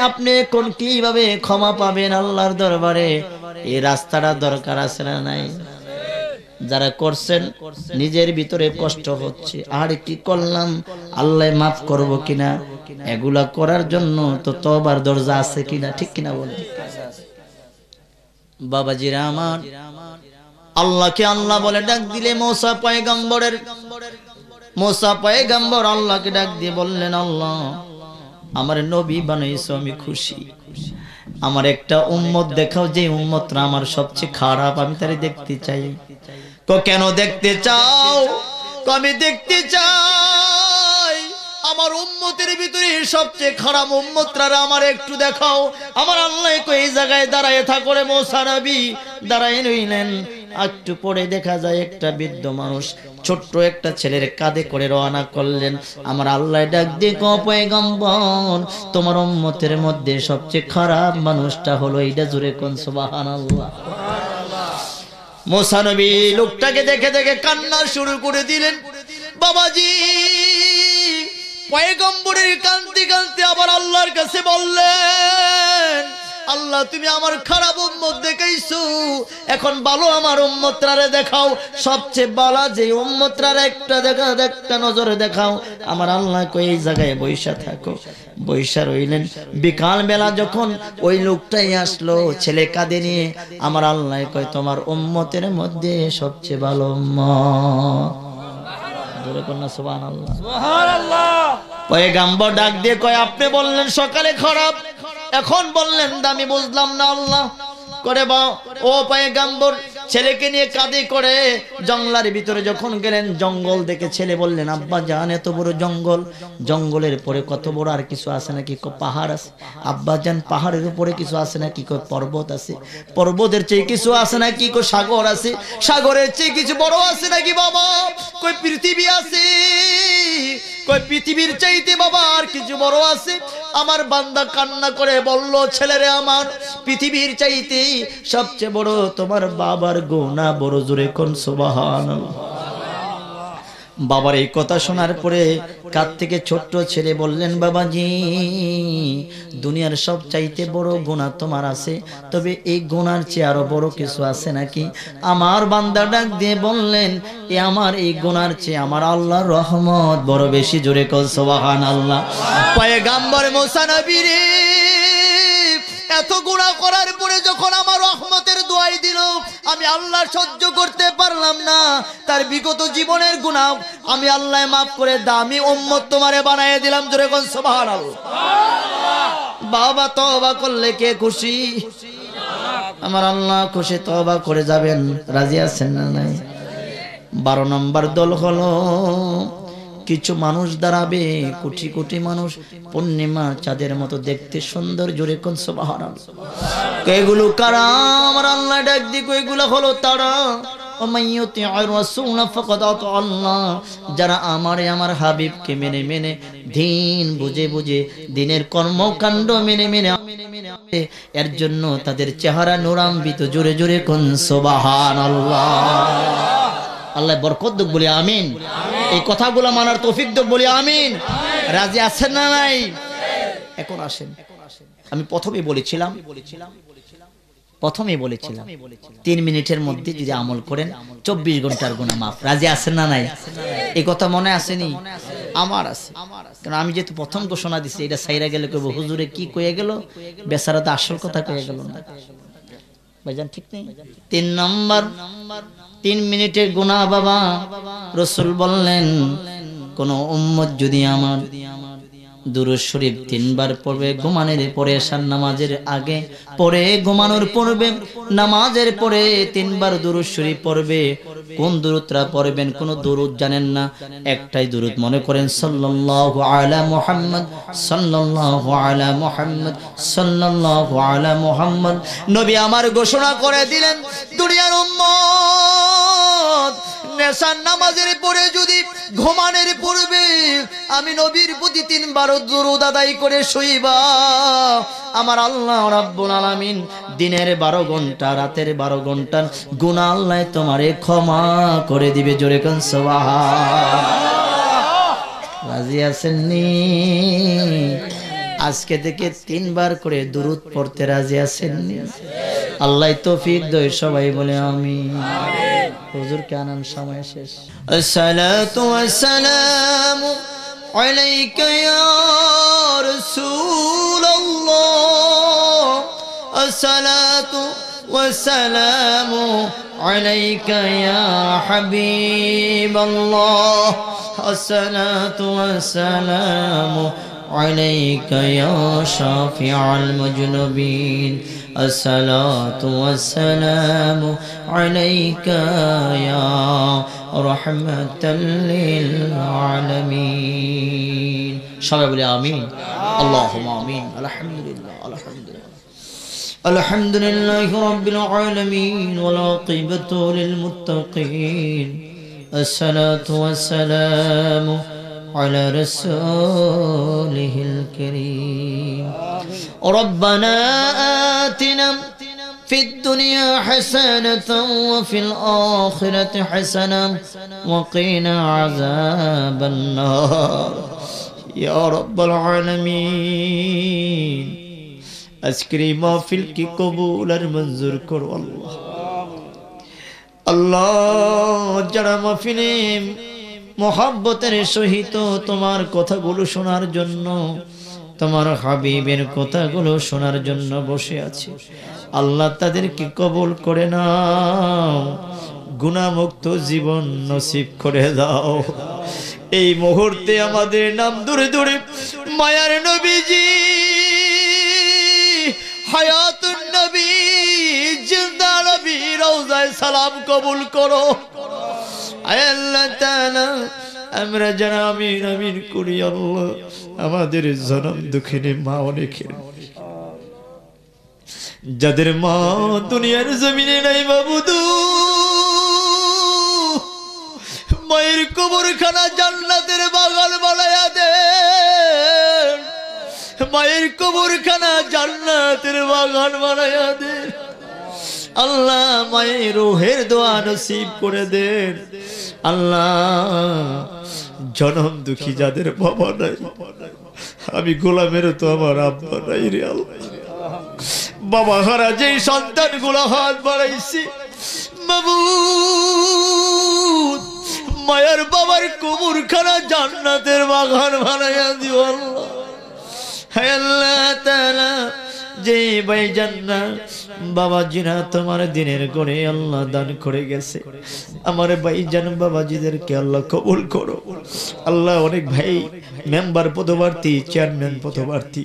আপনি কোন কিভাবে ক্ষমা পাবেন আল্লাহর দরবারে? এই রাস্তাটা দরকার আছে না নাই? যারা করছেন নিজের ভিতরে কষ্ট হচ্ছে, আর কি করলাম, আল্লাহ মাফ করব কিনা, এগুলা করার জন্য তো তওবার দরজা আছে কিনা, ঠিক কিনা বলেন বাবাজিরা আমার? আল্লাহকে আল্লাহ বলে ডাক দিলে মুসা পয়গম্বর আল্লাহকে ডাক দিয়ে বললেন, আল্লাহ আমার নবী বানাইছো, আমি খুশি। আমার একটা উম্মত দেখাও যে উম্মতরা আমার সবচেয়ে খারাপ, আমি তারে দেখতে চাই। কেন দেখতে চাও? আমি দেখতে চাই আমার উম্মতের ভিতরে সবচেয়ে খারাপ উম্মতরা আমার একটু দেখাও। আমার আল্লাহ কই এই জায়গায় দাঁড়ায় থাকলে মুসা নবী দাঁড়ায় রইলেন। একটু পরে দেখা যায় একটা বৃদ্ধ মানুষ ছোট্ট একটা ছেলের কাঁধে করে রওনা করলেন। আমার আল্লাহ ডাক দিয়ে কয় পয়গম্বর, তোমার উম্মতের মধ্যে সবচেয়ে খারাপ মানুষটা হলো এইটা। জোরে কোন সুবহানাল্লাহ। মুসা নবী লোকটাকে দেখে দেখে কান্না শুরু করে দিলেন। বাবাজি পয়গম্বরের কাঁদতে কাঁদতে আবার আল্লাহর কাছে বললেন, আল্লাহ তুমি আমার খারাপ উম্মত দেখাইছো, এখন ভালো আমার উম্মতরারে দেখাও। সবচেয়ে ভালো যে উম্মতরারে একটা নজরে দেখাও। আমার আল্লাহ কই এই জায়গায় বৈশা থাকো। বৈশা রইলেন। বিকাল বেলা যখন ওই লোকটাই আসলো ছেলে কাঁধে নিয়ে, আমার আল্লাহ কয় তোমার উম্মতের মধ্যে সবচেয়ে ভালো উম্মত। জোরে কন্যা সুবহানাল্লাহ। পয়গম্বর ডাক দিয়ে কয় আপনি বললেন সকালে খারাপ, এখন বললেন আমি বুঝলাম না আল্লাহ। করে বা ও পয়গম্বর ছেলেকে নিয়ে কাঁধে করে জঙ্গলের ভিতরে যখন গেলেন, জঙ্গল দেখে ছেলে বললেন, আব্বা জান এত বড় জঙ্গল, জঙ্গলের পরে কত বড় আর কিছু আছে নাকি? পাহাড় আছে। আব্বা জান পাহাড়ের উপরে কিছু আছে নাকি? পর্বত আছে। পর্বতের চেয়ে কিছু আছে নাকি? সাগর আছে। সাগরের চেয়ে কিছু বড় আছে নাকি বাবা? কই পৃথিবী আছে। কই পৃথিবীর চাইতে বাবা আর কিছু বড় আছে? আমার বান্দা কান্না করে বলল, ছেলেরে আমার, পৃথিবীর চাইতে সবচেয়ে বড় তোমার বাবার গুনাহ বড়। জোরে কোন সুবহানাল্লাহ। বাবার এই কথা শোনার পরে কাঁধ থেকে ছোট্ট ছেলে বললেন, বাবাজি দুনিয়ার সব চাইতে বড় গুনাহ তোমার আছে, তবে এই গুনার চেয়ে আরো বড় কিছু আছে নাকি? আমার বান্দা ডাক দিয়ে বললেন, আমার এই গুনার চেয়ে আমার আল্লাহর রহমত বড় বেশি। জোরে কোন সুবহানাল্লাহ। পয়গম্বর মুসা নবী রে, এত গুনাহ করার পরে যখন আমার রহমতের দোয়াই দিল, আমি আল্লাহ সহ্য করতে পারলাম না। তার বিগত জীবনের গুনাহ আমি আল্লাহ মাফ করে দামি উম্মত তোমারে বানায় দিলাম। জোরে কোন সুবহানাল্লাহ। বাবা তওবা করলে কে খুশি? আমার আল্লাহ খুশি। তওবা করে যাবেন, রাজি আছেন না নাই? 12 নম্বর দল হলো কিছু মানুষ দাঁড়াবে, কোটি কোটি মানুষ, পূর্ণিমা চাঁদের মতো দেখতে সুন্দর। জোরে কোন সুবহানাল্লাহ। এগুলো কারা? আমার আল্লাহ ডাক দিক, এগুলো হলো তারা যারা আমার হাবিবকে মেনে মেনে দিন বুঝে বুঝে দিনের কর্মকাণ্ড মেনে মেনে এর জন্য তাদের চেহারা নূরান্বিত। জোরে জোরে কোন সুবহানাল্লাহ। আল্লাহ বরকত দেখ বলি আমিন। এই কথাগুলো মানার তৌফিক দাও, বলি আমিন। রাজি আছেন না নাই? এখন আসেন, আমি প্রথমেই বলেছিলাম 3 মিনিটের মধ্যে যদি আমল করেন 24 ঘন্টার গুনাহ মাফ। রাজি আছেন না নাই? এই কথা মনে আসেনি? আমার আছে, কারণ আমি যেহেতু প্রথম ঘোষণা দিছি, এটা সাইরা গেলে কইব হুজুরে কি কইয়া গেল, বেচারা তো আসল কথা কইয়া গেল না। ভাইজান ঠিক নেই? 3 নম্বর 3 মিনিটের গুনাহ বাবা, রাসূল বললেন কোন উম্মত যদি আমার দুরূদ শরীফ 3 বার পড়বে, ঘুমানোর পরে, এশার নামাজের আগে পড়ে, ঘুমানোর পূর্বে, নামাজের পরে 3 বার দুরূদ শরীফ পড়বে। কোন দুরূদটা পড়বেন? কোন দুরূদ জানেন না? একটাই দুরূদ, মনে করেন সাল্লাল্লাহু আলা মুহাম্মদ, সাল্লাল্লাহু আলা মুহাম্মদ, সাল্লাল্লাহু আলা মুহাম্মদ। নবী আমার ঘোষণা করে দিলেন, দুনিয়ার উম্মত নেশার নামাজের পরে যদি ঘুমানোর পূর্বে আমি নবীর প্রতি 3 বার দুরূদ আদায় করে শুইবা, আমার আল্লাহ রাব্বুল আলামিন দিনের 12 ঘন্টা, রাতের 12 ঘন্টার গুনাহ আল্লাহ তোমারে ক্ষমা করে দিবে। জোরে কোন সুবহানাল্লাহ। রাজি আছেন নি? আজকে থেকে 3 বার করে দুরূদ পড়তে রাজি আছেন নি? আল্লাহ তৌফিক দেয়, সবাই বলে আমিন। হুজুর কেন সময় শেষ। আসসালাতু ওয়াসসালামু আলাইকা ইয়া রাসূলুল্লাহ, আসসালাতু ওয়াসসালামু আলাইকা ইয়া হাবিবাল্লাহ, আসসালাতু ওয়াসসালামু আলাইকা ইয়া শাফিউল মুজনিবিন, আসসালাতু ওয়াসসালামু আলাইকা ইয়া রাহমাতাল লিল আলামিন। সবাই বলে আমিন। আল্লাহুম্মা আমিন। আলহামদুলিল্লাহ, আলহামদুলিল্লাহ, আলহামদুলিল্লাহি রাব্বিল আলামিন ওয়াল আকিবাতু লিল মুত্তাকিন, আসসালাতু ওয়াসসালামু على رسوله الكريم. ربنا آتنا في الدنيا حسنة وفي الآخرة حسنة وقنا عذاب النار يا رب العالمين. أذكري ما في القبول المنظور كرو الله الله جرى ما في نيم মোহাব্বতের সহিত তোমার কথাগুলো শোনার জন্য, তোমার হাবিবের কথাগুলো শোনার জন্য বসে আছি। আল্লাহ তাদেরকে কবুল করে নাও, গুনাহমুক্ত জীবন নসিব করে দাও। এই মুহূর্তে আমাদের নাম দূরে দূরে মায়ার নবীজি হায়াতুন নবী জিন্দা নবী রওজায় সালাম কবুল করো। আল্লাহ তাআলা আমরা যারা আমিন আমিন করি, আল্লাহ আমাদের জনম দুঃখিনী মা অনেকের, যাদের মা দুনিয়ার জমিনে নাই বাবুদু, মায়ের কবরখানা জান্নাতের বাগান বানায়া দেন, মায়ের কবরখানা জান্নাতের বাগান বানায়া দেন। আল্লাহ মায়ের রূহের দোয়া নসিব করে দেন। আল্লাহ জনম দুঃখী যাদের বাবা নাই, আমি গোলামের তো আমার আব্বা নাই রে আল্লাহ, বাবা হারা যেই সন্তান গুলো হাত বাড়াইছি মাবুদ, মায়ের বাবার কবরখানা জান্নাতের বাগান বানাইয়া দিও আল্লাহ। হে আল্লাহ তাআলা, যে ভাইজান না বাবাজিরা তোমার দিনের করে আল্লাহ দান করে গেছে, আমার ভাইজান বাবাজিদেরকে আল্লাহ কবুল করো। আল্লাহ অনেক ভাই মেম্বার পদপ্রার্থী, চেয়ারম্যান পদপ্রার্থী,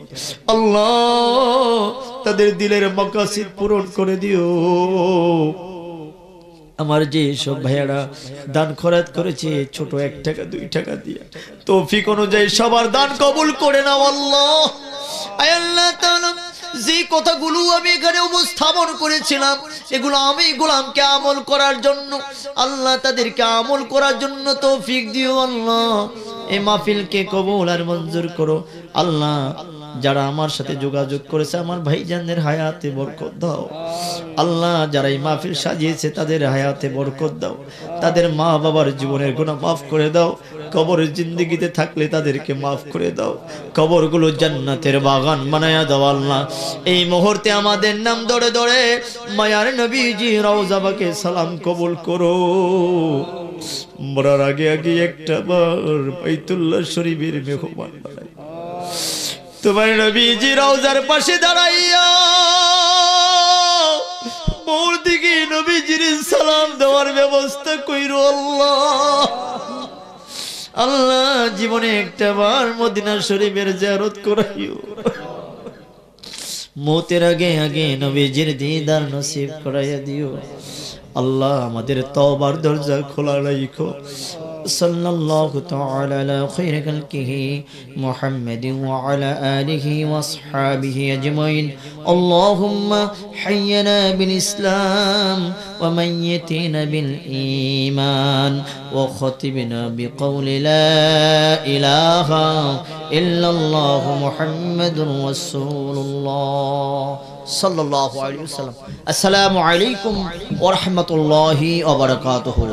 আল্লাহ তাদের দিলের মাকাসিদ পূরণ করে দিও। আমার যে সব ভাইয়ারা দান খয়রাত করেছে, ছোট 1 টাকা 2 টাকা দিয়ে তৌফিক অনুযায়ী সবার দান কবুল করে নাও আল্লাহ। আয় আল্লাহ তাআলা, যে কথাগুলো আমি এখানে উপস্থাপন করেছিলাম এগুলো আমি গোলামকে আমল করার জন্য, আল্লাহ তাদেরকে আমল করার জন্য তৌফিক দিও আল্লাহ। এই মাহফিলকে কবুল আর মঞ্জুর করো আল্লাহ। যারা আমার সাথে যোগাযোগ করেছে আমার ভাইজানদের হায়াতে বরকত দাও আল্লাহ। যারা এই মাহফিল সাজিয়েছে তাদের হায়াতে বরকত দাও, তাদের মা বাবার জীবনের গুনাহ মাফ করে দাও। কবরের জিন্দেগিতে থাকলে তাদেরকে মাফ করে দাও, কবরগুলো জান্নাতের বাগান বানায়া দাও আল্লাহ। এই মুহূর্তে আমাদের নাম ধরে ধরে মায়ার নবীজি রওজা পাকে সালাম কবুল করো। মরার আগে আগে একটা বার বাইতুল্লাহ শরীফের মেহমান বানাই তোমার নবীজি রওজার পাশে দাঁড়াইয়া মোর দিকে নবীজির সালাম দেওয়ার ব্যবস্থা কইরো আল্লাহ। আল্লাহ জীবনে একটা বার মদিনা শরীফের জিয়ারত করাইও, মৌতের আগে আগে নবীজির দিদার নসিব করাইয়া দিও আল্লাহ। আমাদের তওবার দরজা খোলা রাখো। সাল্লাল্লাহু তাআলা আলা খায়রি খালকিহি মুহাম্মাদিন ওয়া আলা আলিহি ওয়া আসহাবিহি আজমাইন। আল্লাহুম্মা হাইয়িনা বিল ইসলাম ওয়া মাইয়িতিনা বিল ঈমান ওয়া খাতিবনা বিকওলি লা ইলাহা ইল্লাল্লাহু মুহাম্মাদুর রাসূলুল্লাহ সাল্লাল্লাহু আলাইহি ওয়াসাল্লাম। আসসালামু আলাইকুম ওয়া রাহমাতুল্লাহি ওয়া বারাকাতুহু।